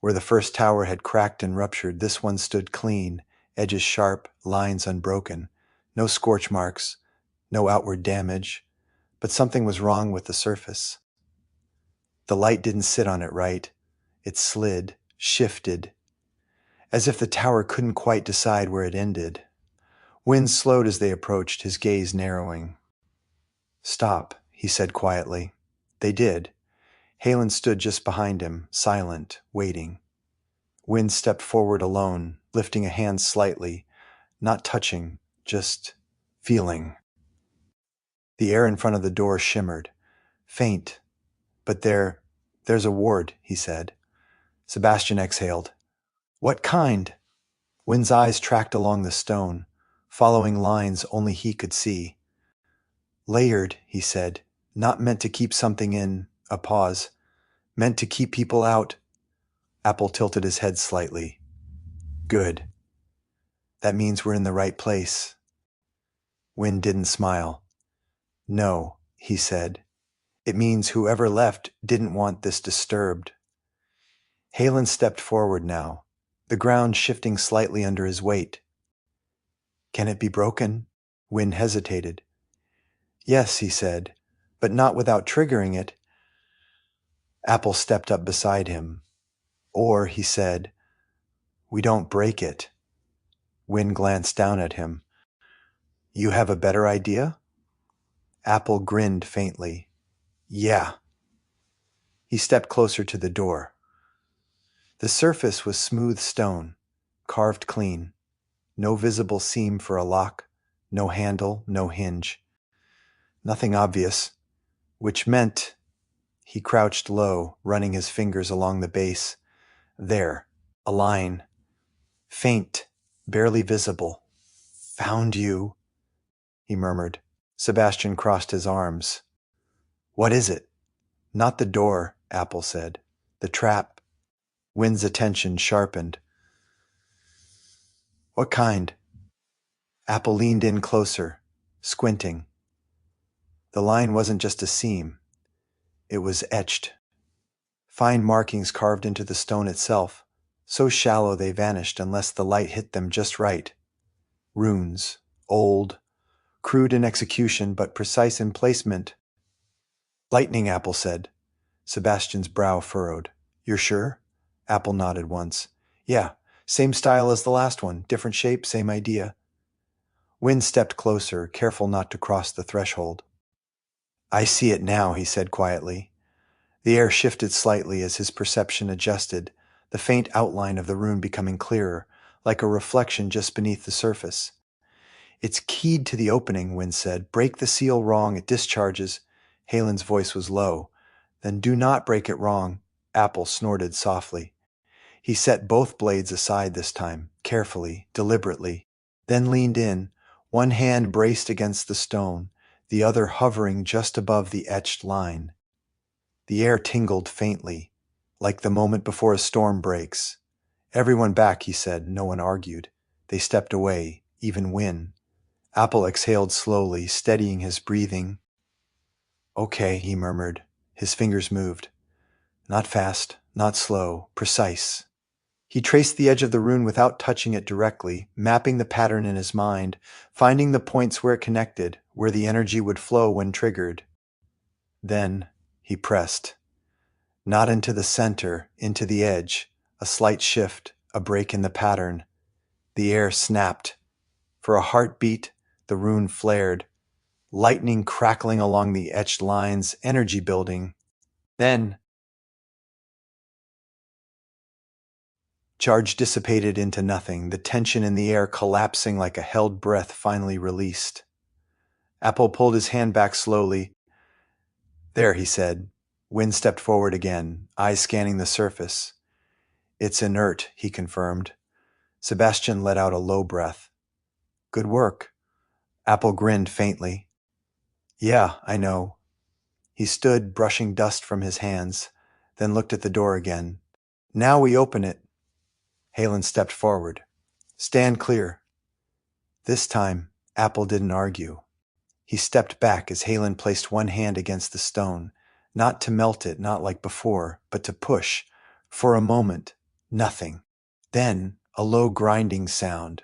Where the first tower had cracked and ruptured, this one stood clean, edges sharp, lines unbroken. No scorch marks, no outward damage, but something was wrong with the surface. The light didn't sit on it right. It slid, shifted, as if the tower couldn't quite decide where it ended. Wind slowed as they approached, his gaze narrowing. "Stop," he said quietly. They did. Halen stood just behind him, silent, waiting. Wind stepped forward alone, lifting a hand slightly, not touching, just feeling. The air in front of the door shimmered, faint. "But there's a ward," he said. Sebastian exhaled. "What kind?" Wind's eyes tracked along the stone, following lines only he could see. "Layered," he said, "not meant to keep something in," a pause. "Meant to keep people out." Apple tilted his head slightly. "Good. That means we're in the right place." Wind didn't smile. "No," he said. "It means whoever left didn't want this disturbed." Halen stepped forward now, the ground shifting slightly under his weight. "Can it be broken?" Wind hesitated. Yes, he said, but not without triggering it. Apple stepped up beside him. Or, he said, we don't break it. Wynne glanced down at him. You have a better idea? Apple grinned faintly. Yeah. He stepped closer to the door. The surface was smooth stone, carved clean. No visible seam for a lock, no handle, no hinge. Nothing obvious, which meant he crouched low, running his fingers along the base. There, a line. Faint, barely visible. Found you, he murmured. Sebastian crossed his arms. What is it? Not the door, Apple said. The trap. Wynne's attention sharpened. What kind? Apple leaned in closer, squinting. The line wasn't just a seam. It was etched. Fine markings carved into the stone itself, so shallow they vanished unless the light hit them just right. Runes, old, crude in execution but precise in placement. Lightning, Apple said. Sebastian's brow furrowed. You're sure? Apple nodded once. Yeah, same style as the last one, different shape, same idea. Wynne stepped closer, careful not to cross the threshold. I see it now, he said quietly. The air shifted slightly as his perception adjusted, the faint outline of the rune becoming clearer, like a reflection just beneath the surface. It's keyed to the opening, Wynne said. Break the seal wrong, it discharges. Halen's voice was low. Then do not break it wrong. Apple snorted softly. He set both blades aside this time, carefully, deliberately, then leaned in, one hand braced against the stone, the other hovering just above the etched line. The air tingled faintly, like the moment before a storm breaks. Everyone back, he said. No one argued. They stepped away, even Wynne. Apple exhaled slowly, steadying his breathing. Okay, he murmured. His fingers moved. Not fast, not slow, precise. He traced the edge of the rune without touching it directly, mapping the pattern in his mind, finding the points where it connected, where the energy would flow when triggered. Then he pressed. Not into the center, into the edge, a slight shift, a break in the pattern. The air snapped. For a heartbeat, the rune flared, lightning crackling along the etched lines, energy building. Then charge dissipated into nothing, the tension in the air collapsing like a held breath finally released. Apple pulled his hand back slowly. There, he said. Wynne stepped forward again, eyes scanning the surface. It's inert, he confirmed. Sebastian let out a low breath. Good work. Apple grinned faintly. Yeah, I know. He stood, brushing dust from his hands, then looked at the door again. Now we open it. Halen stepped forward. Stand clear. This time, Apple didn't argue. He stepped back as Halen placed one hand against the stone, not to melt it, not like before, but to push. For a moment, nothing. Then, a low grinding sound.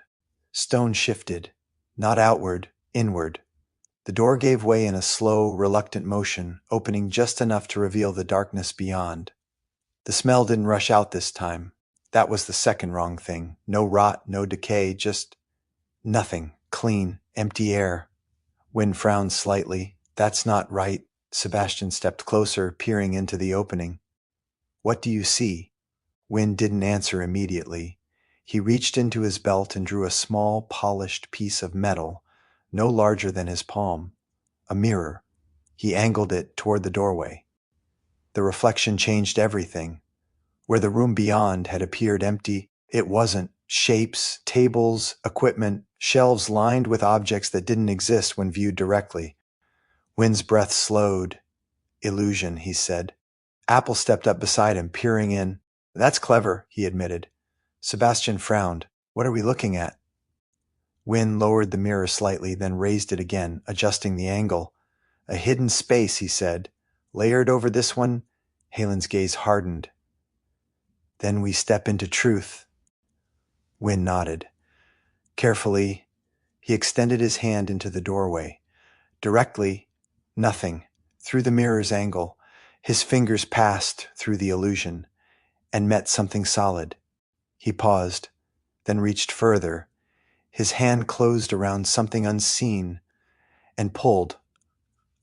Stone shifted, not outward, inward. The door gave way in a slow, reluctant motion, opening just enough to reveal the darkness beyond. The smell didn't rush out this time. That was the second wrong thing. No rot, no decay, just nothing. Clean, empty air. Wynne frowned slightly. That's not right. Sebastian stepped closer, peering into the opening. What do you see? Wynne didn't answer immediately. He reached into his belt and drew a small, polished piece of metal, no larger than his palm. A mirror. He angled it toward the doorway. The reflection changed everything. Where the room beyond had appeared empty, it wasn't. Shapes, tables, equipment, shelves lined with objects that didn't exist when viewed directly. Wynne's breath slowed. Illusion, he said. Apple stepped up beside him, peering in. That's clever, he admitted. Sebastian frowned. What are we looking at? Wynne lowered the mirror slightly, then raised it again, adjusting the angle. A hidden space, he said. Layered over this one, Halen's gaze hardened. Then we step into truth. Wynne nodded. Carefully, he extended his hand into the doorway. Directly, Nothing. Through the mirror's angle, his fingers passed through the illusion and met something solid. He paused, then reached further. His hand closed around something unseen and pulled.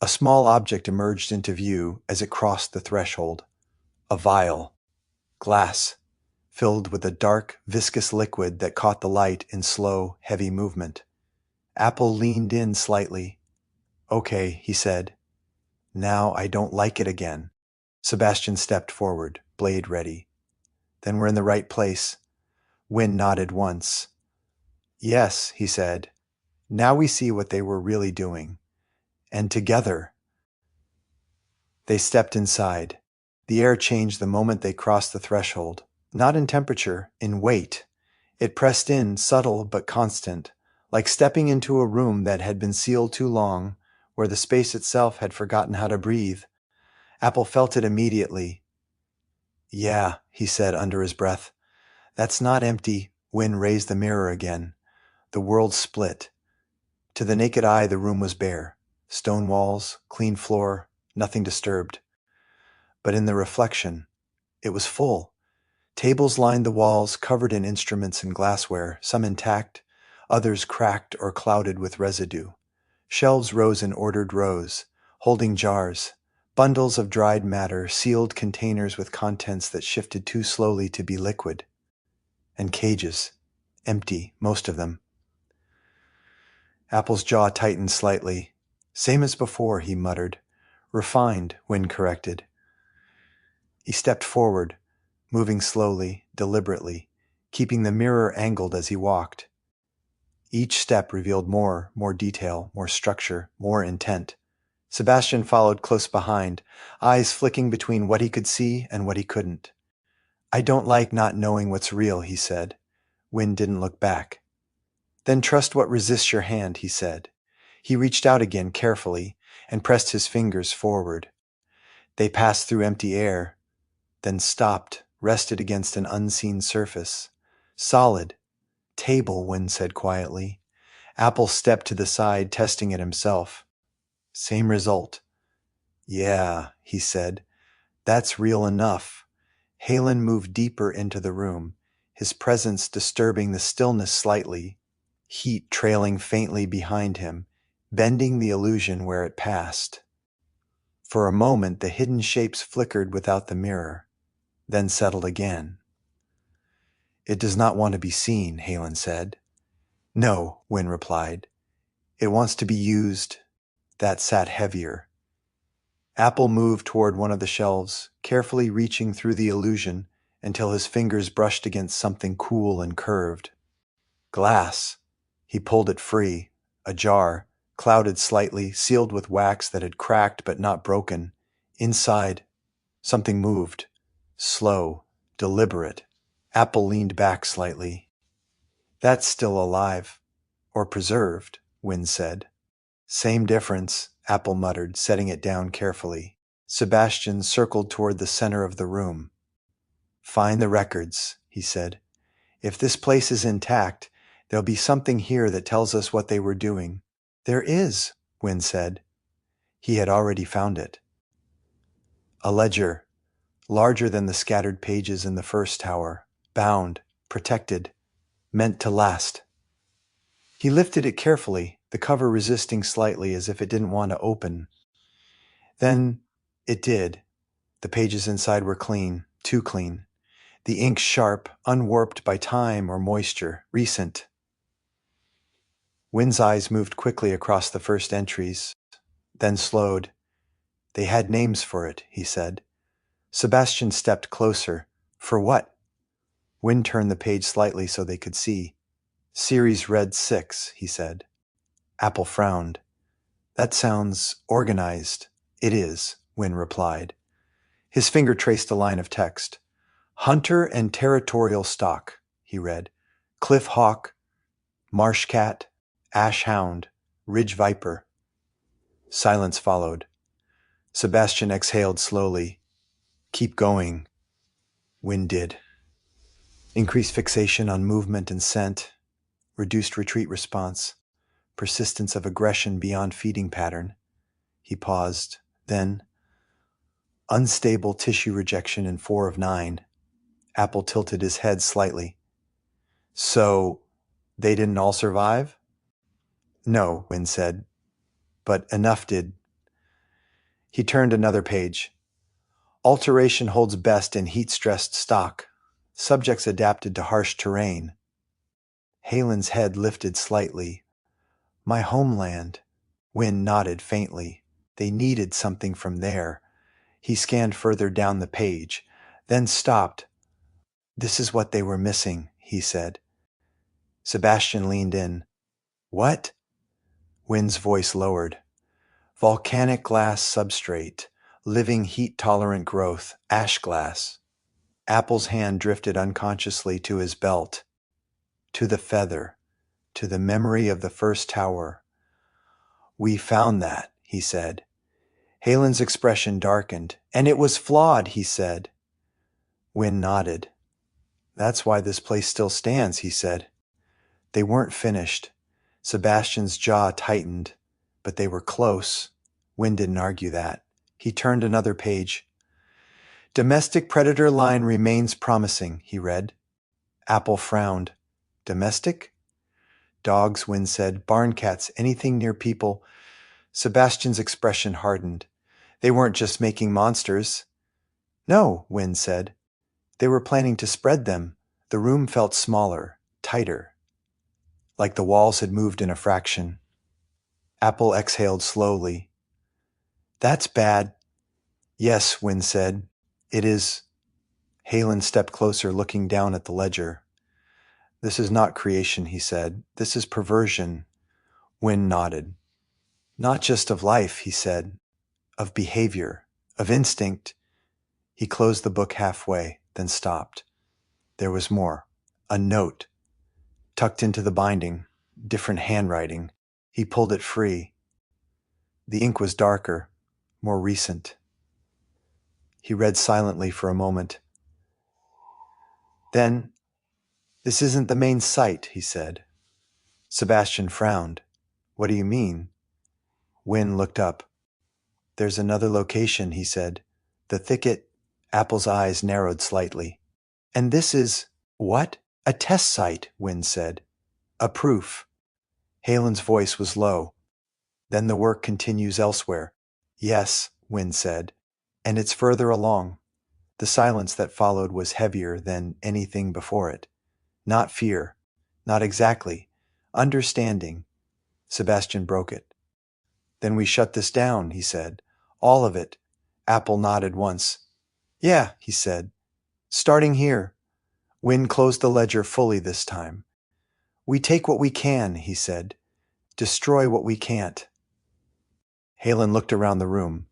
A small object emerged into view as it crossed the threshold. A vial. Glass. Filled with a dark, viscous liquid that caught the light in slow, heavy movement. Apple leaned in slightly. "Okay," he said. "Now I don't like it again." Sebastian stepped forward, blade ready. "Then we're in the right place." Wynne nodded once. "Yes," he said. "Now we see what they were really doing. And together." They stepped inside. The air changed the moment they crossed the threshold. Not in temperature, in weight. It pressed in, subtle but constant, like stepping into a room that had been sealed too long, where the space itself had forgotten how to breathe. Apple felt it immediately. "Yeah," he said under his breath. "That's not empty." Wynne raised the mirror again. The world split. To the naked eye, the room was bare. Stone walls, clean floor, nothing disturbed. But in the reflection, it was full. Tables lined the walls, covered in instruments and glassware, some intact, others cracked or clouded with residue. Shelves rose in ordered rows, holding jars, bundles of dried matter, sealed containers with contents that shifted too slowly to be liquid. And cages, empty, most of them. Apple's jaw tightened slightly. "Same as before," he muttered. "Refined," Wynne corrected. He stepped forward, moving slowly, deliberately, keeping the mirror angled as he walked. Each step revealed more detail, more structure, more intent. Sebastian followed close behind, eyes flicking between what he could see and what he couldn't. "I don't like not knowing what's real," he said. Wynne didn't look back. "Then trust what resists your hand," he said. He reached out again carefully and pressed his fingers forward. They passed through empty air, then stopped, rested against an unseen surface. "Solid. Table," Wynne said quietly. Apple stepped to the side, testing it himself. "Same result." "Yeah," he said. "That's real enough." Halen moved deeper into the room, his presence disturbing the stillness slightly, heat trailing faintly behind him, bending the illusion where it passed. For a moment, the hidden shapes flickered without the mirror, then settled again. "It does not want to be seen," Halen said. "No," Wynne replied. "It wants to be used." That sat heavier. Apple moved toward one of the shelves, carefully reaching through the illusion until his fingers brushed against something cool and curved. Glass. He pulled it free. A jar, clouded slightly, sealed with wax that had cracked but not broken. Inside, something moved. Slow, deliberate. Apple leaned back slightly. "That's still alive. Or preserved," Wynne said. "Same difference," Apple muttered, setting it down carefully. Sebastian circled toward the center of the room. "Find the records," he said. "If this place is intact, there'll be something here that tells us what they were doing." "There is," Wynne said. He had already found it. A ledger, larger than the scattered pages in the first tower, bound, protected, meant to last. He lifted it carefully, the cover resisting slightly as if it didn't want to open. Then it did. The pages inside were clean, too clean. The ink sharp, unwarped by time or moisture, recent. Wynne's eyes moved quickly across the first entries, then slowed. "They had names for it," he said. Sebastian stepped closer. "For what?" Wynne turned the page slightly so they could see. "Series Red 6, he said. Apple frowned. "That sounds organized." "It is," Wynne replied. His finger traced a line of text. "Hunter and territorial stock," he read. "Cliff hawk, marsh cat, ash hound, ridge viper." Silence followed. Sebastian exhaled slowly. "Keep going." Wynne did. Increased fixation on movement and scent, reduced retreat response, persistence of aggression beyond feeding pattern. He paused. Then, unstable tissue rejection in 4 of 9. Apple tilted his head slightly. So, they didn't all survive? No, Wynne said, but enough did. He turned another page. Alteration holds best in heat-stressed stock. Subjects adapted to harsh terrain. Halen's head lifted slightly. My homeland. Wynne nodded faintly. They needed something from there. He scanned further down the page, then stopped. This is what they were missing, he said. Sebastian leaned in. What? Wynne's voice lowered. Volcanic glass substrate, living heat-tolerant growth, ash glass. Apple's hand drifted unconsciously to his belt, to the feather, to the memory of the first tower. We found that, he said. Halen's expression darkened. And it was flawed, he said. Wynne nodded. That's why this place still stands, he said. They weren't finished. Sebastian's jaw tightened, but they were close. Wynne didn't argue that. He turned another page. Domestic predator line remains promising, he read. Apple frowned. Domestic? Dogs, Wynne said. Barn cats, anything near people. Sebastian's expression hardened. They weren't just making monsters. No, Wynne said. They were planning to spread them. The room felt smaller, tighter, like the walls had moved in a fraction. Apple exhaled slowly. That's bad. Yes, Wynne said. It is. Halen stepped closer, looking down at the ledger. This is not creation, he said. This is perversion. Wynne nodded. Not just of life, he said. Of behavior, of instinct. He closed the book halfway, then stopped. There was more. A note. Tucked into the binding. Different handwriting. He pulled it free. The ink was darker, more recent. He read silently for a moment. Then, this isn't the main site, he said. Sebastian frowned. What do you mean? Wynne looked up. There's another location, he said. The thicket. Apple's eyes narrowed slightly. And this is, what? A test site, Wynne said. A proof. Halen's voice was low. Then the work continues elsewhere. Yes, Wynne said. And it's further along. The silence that followed was heavier than anything before it. Not fear. Not exactly. Understanding. Sebastian broke it. Then we shut this down, he said. All of it. Apple nodded once. Yeah, he said. Starting here. Wynne closed the ledger fully this time. We take what we can, he said. Destroy what we can't. Halen looked around the room.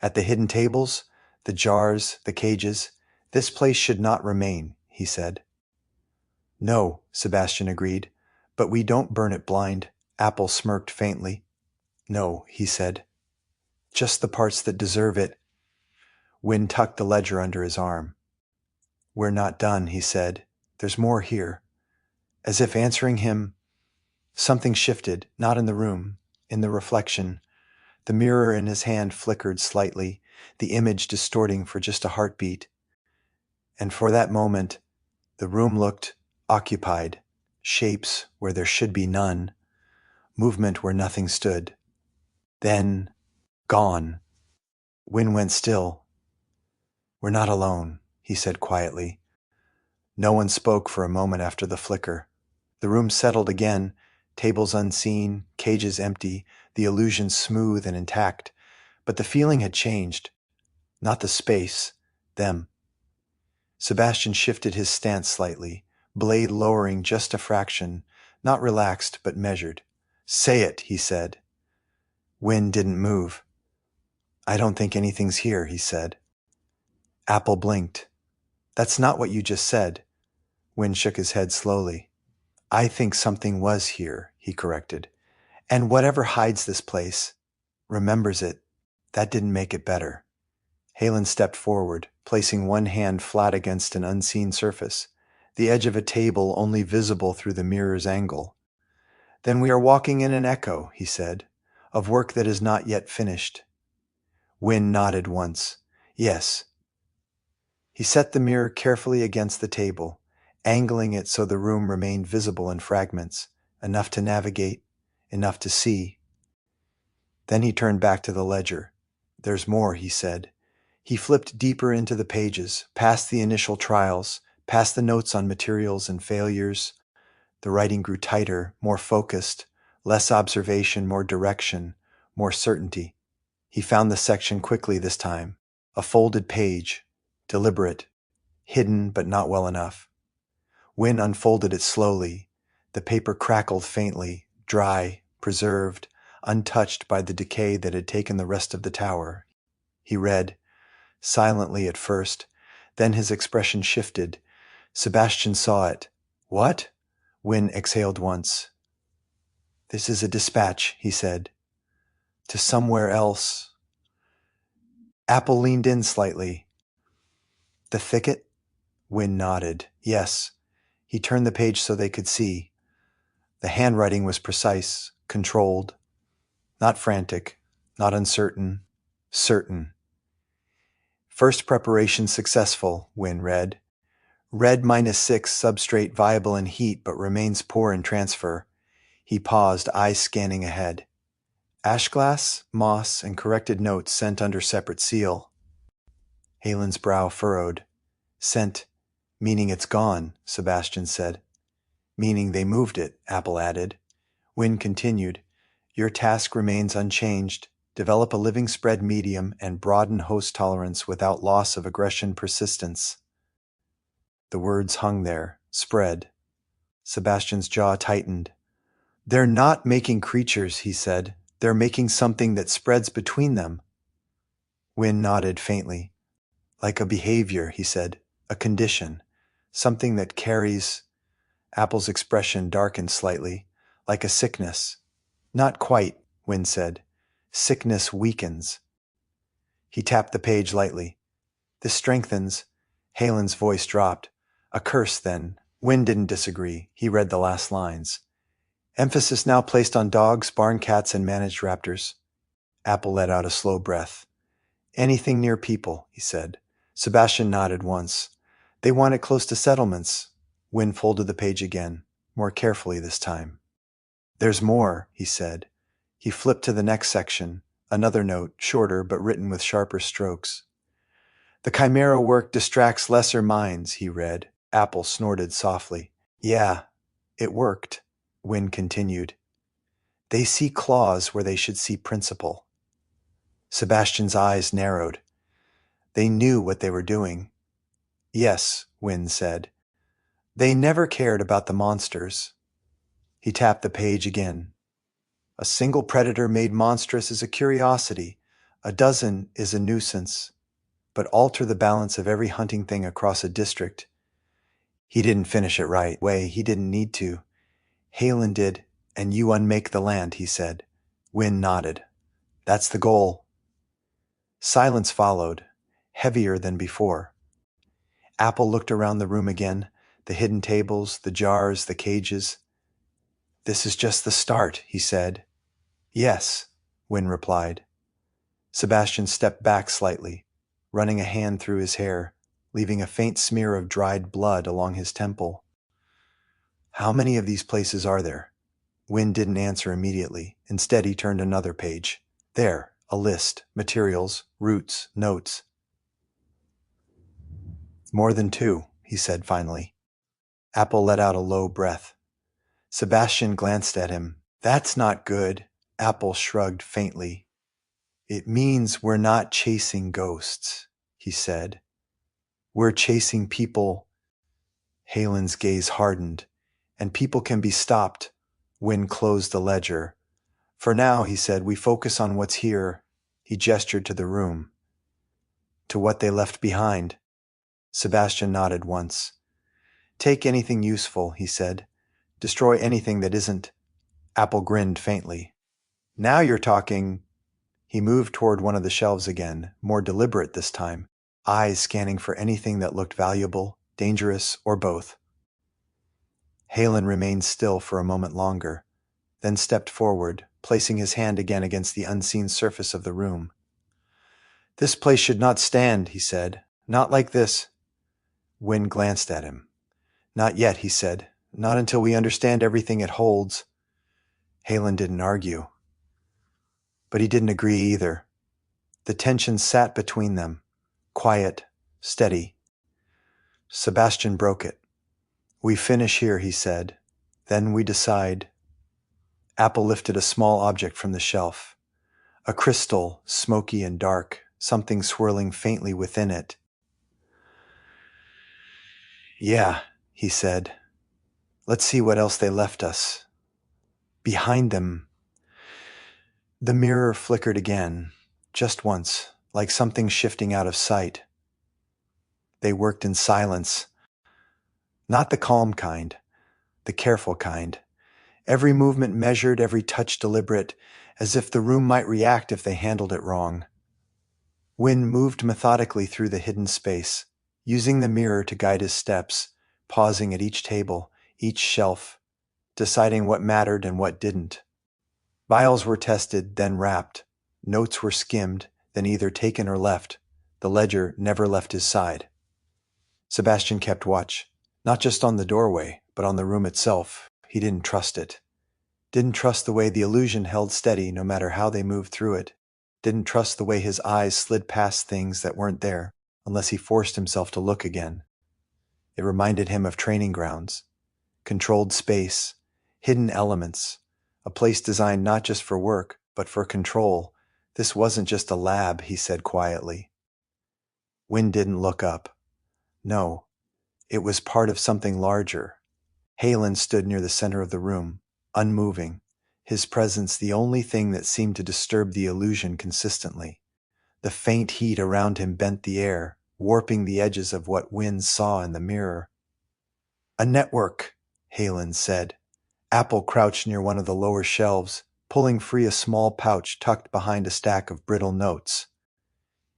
At the hidden tables, the jars, the cages. This place should not remain, he said. No, Sebastian agreed. But we don't burn it blind. Apple smirked faintly. No, he said. Just the parts that deserve it. Wynne tucked the ledger under his arm. We're not done, he said. There's more here. As if answering him, something shifted, not in the room, in the reflection. The mirror in his hand flickered slightly, the image distorting for just a heartbeat. And for that moment, the room looked occupied, shapes where there should be none, movement where nothing stood. Then, gone. Wynne went still. We're not alone, he said quietly. No one spoke for a moment after the flicker. The room settled again, tables unseen, cages empty, the illusion smooth and intact. But the feeling had changed. Not the space, them. Sebastian shifted his stance slightly, blade lowering just a fraction, not relaxed but measured. Say it, he said. Wynne didn't move. I don't think anything's here, he said. Apple blinked. That's not what you just said. Wynne shook his head slowly. I think something was here, he corrected. And whatever hides this place, remembers it. That didn't make it better. Halen stepped forward, placing one hand flat against an unseen surface, the edge of a table only visible through the mirror's angle. Then we are walking in an echo, he said, of work that is not yet finished. Wynne nodded once. Yes. He set the mirror carefully against the table, angling it so the room remained visible in fragments, enough to navigate, enough to see. Then he turned back to the ledger. There's more, he said. He flipped deeper into the pages, past the initial trials, past the notes on materials and failures. The writing grew tighter, more focused, less observation, more direction, more certainty. He found the section quickly this time. A folded page, deliberate, hidden but not well enough. Wynne unfolded it slowly. The paper crackled faintly, dry, preserved, untouched by the decay that had taken the rest of the tower. He read, silently at first, then his expression shifted. Sebastian saw it. What? Wynne exhaled once. This is a dispatch, he said. To somewhere else. Apple leaned in slightly. The thicket? Wynne nodded. Yes. He turned the page so they could see. The handwriting was precise, controlled, not frantic, not uncertain, certain. First preparation successful, Wynne read. Red -6 substrate viable in heat but remains poor in transfer. He paused, eyes scanning ahead. Ashglass, moss, and corrected notes sent under separate seal. Halen's brow furrowed. Sent, meaning it's gone, Sebastian said. Meaning they moved it, Apple added. Wynne continued. Your task remains unchanged. Develop a living spread medium and broaden host tolerance without loss of aggression persistence. The words hung there, spread. Sebastian's jaw tightened. They're not making creatures, he said. They're making something that spreads between them. Wynne nodded faintly. Like a behavior, he said. A condition. Something that carries... Apple's expression darkened slightly. Like a sickness. Not quite, Wynne said. Sickness weakens. He tapped the page lightly. This strengthens. Halen's voice dropped. A curse, then. Wynne didn't disagree. He read the last lines. Emphasis now placed on dogs, barn cats, and managed raptors. Apple let out a slow breath. Anything near people, he said. Sebastian nodded once. They want it close to settlements. Wynne folded the page again, more carefully this time. There's more, he said. He flipped to the next section, another note, shorter but written with sharper strokes. The chimera work distracts lesser minds, he read. Apple snorted softly. Yeah, it worked, Wynne continued. They see claws where they should see principle. Sebastian's eyes narrowed. They knew what they were doing. Yes, Wynne said. They never cared about the monsters. He tapped the page again. A single predator made monstrous is a curiosity. A dozen is a nuisance. But alter the balance of every hunting thing across a district. He didn't finish it right way. He didn't need to. Halen did, and you unmake the land, he said. Wynne nodded. That's the goal. Silence followed, heavier than before. Apple looked around the room again, the hidden tables, the jars, the cages. This is just the start, he said. Yes, Wynne replied. Sebastian stepped back slightly, running a hand through his hair, leaving a faint smear of dried blood along his temple. How many of these places are there? Wynne didn't answer immediately. Instead, he turned another page. There, a list, materials, routes, notes. More than 2, he said finally. Apple let out a low breath. Sebastian glanced at him. That's not good. Apple shrugged faintly. It means we're not chasing ghosts, he said. We're chasing people. Halen's gaze hardened. And people can be stopped. Wynne closed the ledger. For now, he said, we focus on what's here. He gestured to the room. To what they left behind. Sebastian nodded once. Take anything useful, he said. Destroy anything that isn't. Apple grinned faintly. Now you're talking. He moved toward one of the shelves again, more deliberate this time, eyes scanning for anything that looked valuable, dangerous, or both. Halen remained still for a moment longer, then stepped forward, placing his hand again against the unseen surface of the room. This place should not stand, he said. Not like this. Wynne glanced at him. Not yet, he said. Not until we understand everything it holds. Halen didn't argue. But he didn't agree either. The tension sat between them, quiet, steady. Sebastian broke it. We finish here, he said. Then we decide. Apple lifted a small object from the shelf. A crystal, smoky and dark, something swirling faintly within it. Yeah, he said. Let's see what else they left us. Behind them. The mirror flickered again, just once, like something shifting out of sight. They worked in silence. Not the calm kind, the careful kind. Every movement measured, every touch deliberate, as if the room might react if they handled it wrong. Wynne moved methodically through the hidden space, using the mirror to guide his steps, pausing at each table, each shelf, deciding what mattered and what didn't. Vials were tested, then wrapped. Notes were skimmed, then either taken or left. The ledger never left his side. Sebastian kept watch, not just on the doorway, but on the room itself. He didn't trust it. Didn't trust the way the illusion held steady no matter how they moved through it. Didn't trust the way his eyes slid past things that weren't there, unless he forced himself to look again. It reminded him of training grounds. Controlled space, hidden elements, a place designed not just for work, but for control. This wasn't just a lab, he said quietly. Wynne didn't look up. No, it was part of something larger. Halen stood near the center of the room, unmoving, his presence the only thing that seemed to disturb the illusion consistently. The faint heat around him bent the air, warping the edges of what Wynne saw in the mirror. A network, Halen said. Apple crouched near one of the lower shelves, pulling free a small pouch tucked behind a stack of brittle notes.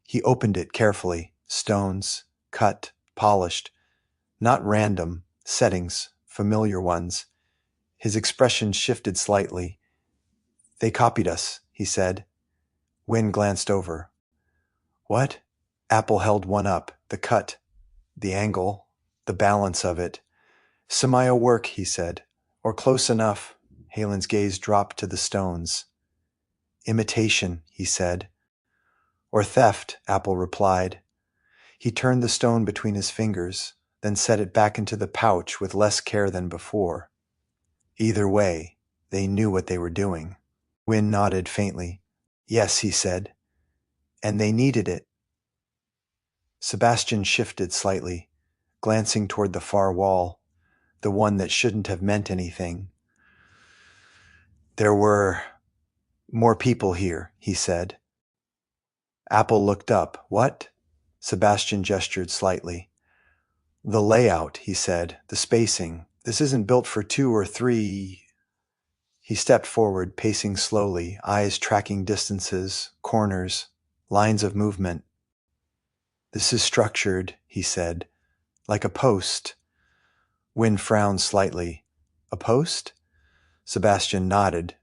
He opened it carefully, stones, cut, polished, not random, settings, familiar ones. His expression shifted slightly. They copied us, he said. Wynne glanced over. What? Apple held one up, the cut, the angle, the balance of it. Samayo work, he said. Or close enough. Halen's gaze dropped to the stones. Imitation, he said. Or theft, Apple replied. He turned the stone between his fingers, then set it back into the pouch with less care than before. Either way, they knew what they were doing. Wynne nodded faintly. Yes, he said. And they needed it. Sebastian shifted slightly, glancing toward the far wall, the one that shouldn't have meant anything. There were more people here, he said. Apple looked up. What? Sebastian gestured slightly. The layout, he said, the spacing. This isn't built for 2 or 3. He stepped forward, pacing slowly, eyes tracking distances, corners, lines of movement. This is structured, he said, like a post. Wynne frowned slightly. A post? Sebastian nodded.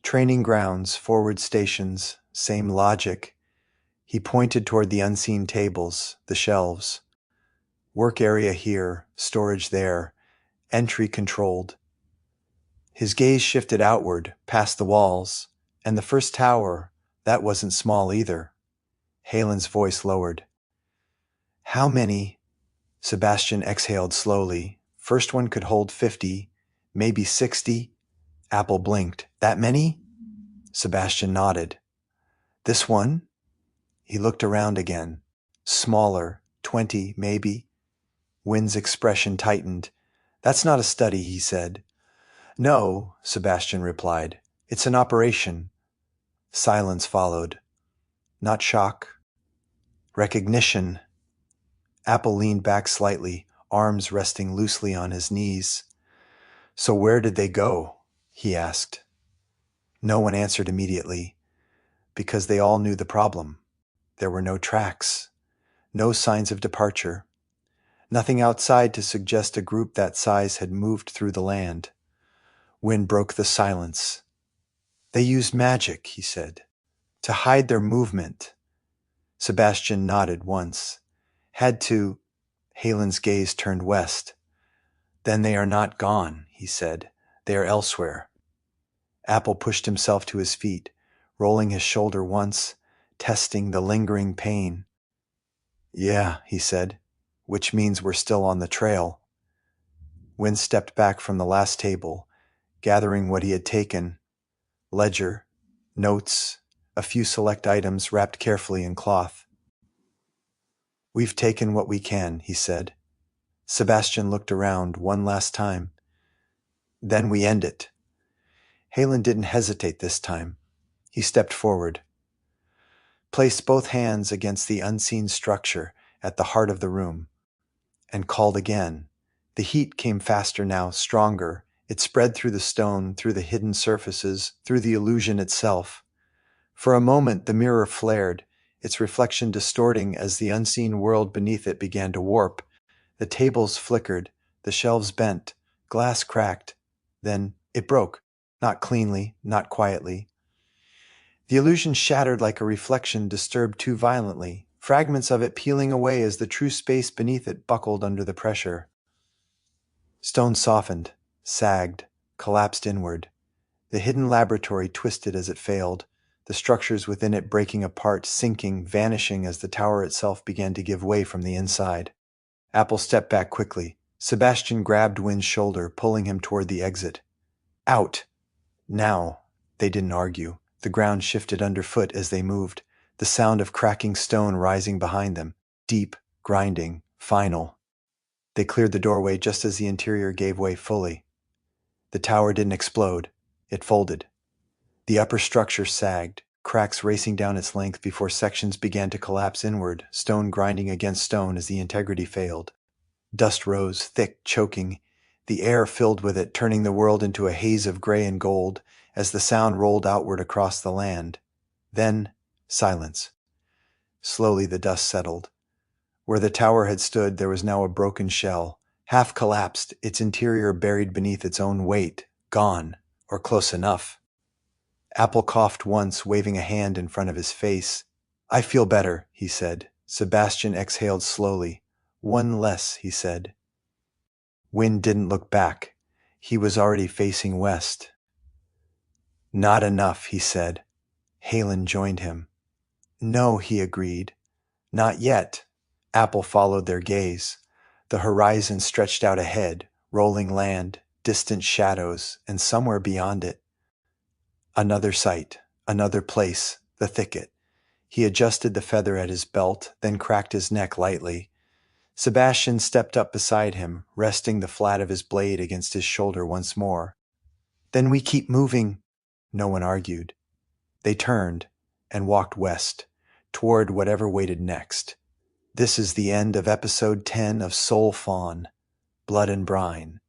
Training grounds, forward stations, same logic. He pointed toward the unseen tables, the shelves. Work area here, storage there, entry controlled. His gaze shifted outward, past the walls, and the first tower, that wasn't small either. Halen's voice lowered. How many? Sebastian exhaled slowly. First one could hold 50, maybe 60. Apple blinked. That many? Sebastian nodded. This one? He looked around again. Smaller, 20, maybe. Wynne's expression tightened. That's not a study, he said. No, Sebastian replied. It's an operation. Silence followed. Not shock. Recognition. Apple leaned back slightly, arms resting loosely on his knees. So where did they go? He asked. No one answered immediately, because they all knew the problem. There were no tracks, no signs of departure, nothing outside to suggest a group that size had moved through the land. Wynne broke the silence. They used magic, he said, to hide their movement. Sebastian nodded once. Had to. Halen's gaze turned west. Then they are not gone, he said. They are elsewhere. Apple pushed himself to his feet, rolling his shoulder once, testing the lingering pain. Yeah, he said, which means we're still on the trail. Wynn stepped back from the last table, gathering what he had taken: ledger, notes, a few select items wrapped carefully in cloth. We've taken what we can, he said. Sebastian looked around one last time. Then we end it. Halen didn't hesitate this time. He stepped forward, placed both hands against the unseen structure at the heart of the room, and called again. The heat came faster now, stronger. It spread through the stone, through the hidden surfaces, through the illusion itself. For a moment the mirror flared, its reflection distorting as the unseen world beneath it began to warp. The tables flickered, the shelves bent, glass cracked. Then it broke, not cleanly, not quietly. The illusion shattered like a reflection disturbed too violently, fragments of it peeling away as the true space beneath it buckled under the pressure. Stone softened, sagged, collapsed inward. The hidden laboratory twisted as it failed, the structures within it breaking apart, sinking, vanishing as the tower itself began to give way from the inside. Apple stepped back quickly. Sebastian grabbed Wynn's shoulder, pulling him toward the exit. Out! Now! They didn't argue. The ground shifted underfoot as they moved, the sound of cracking stone rising behind them, deep, grinding, final. They cleared the doorway just as the interior gave way fully. The tower didn't explode. It folded. The upper structure sagged, cracks racing down its length before sections began to collapse inward, stone grinding against stone as the integrity failed. Dust rose, thick, choking. The air filled with it, turning the world into a haze of gray and gold as the sound rolled outward across the land. Then, silence. Slowly the dust settled. Where the tower had stood, there was now a broken shell, half collapsed, its interior buried beneath its own weight, gone, or close enough. Apple coughed once, waving a hand in front of his face. I feel better, he said. Sebastian exhaled slowly. One less, he said. Wynn didn't look back. He was already facing west. Not enough, he said. Halen joined him. No, he agreed. Not yet. Apple followed their gaze. The horizon stretched out ahead, rolling land, distant shadows, and somewhere beyond it. Another sight, another place, the thicket. He adjusted the feather at his belt, then cracked his neck lightly. Sebastian stepped up beside him, resting the flat of his blade against his shoulder once more. Then we keep moving. No one argued. They turned and walked west, toward whatever waited next. This is the end of episode 10 of Solfawn, Blood and Brine.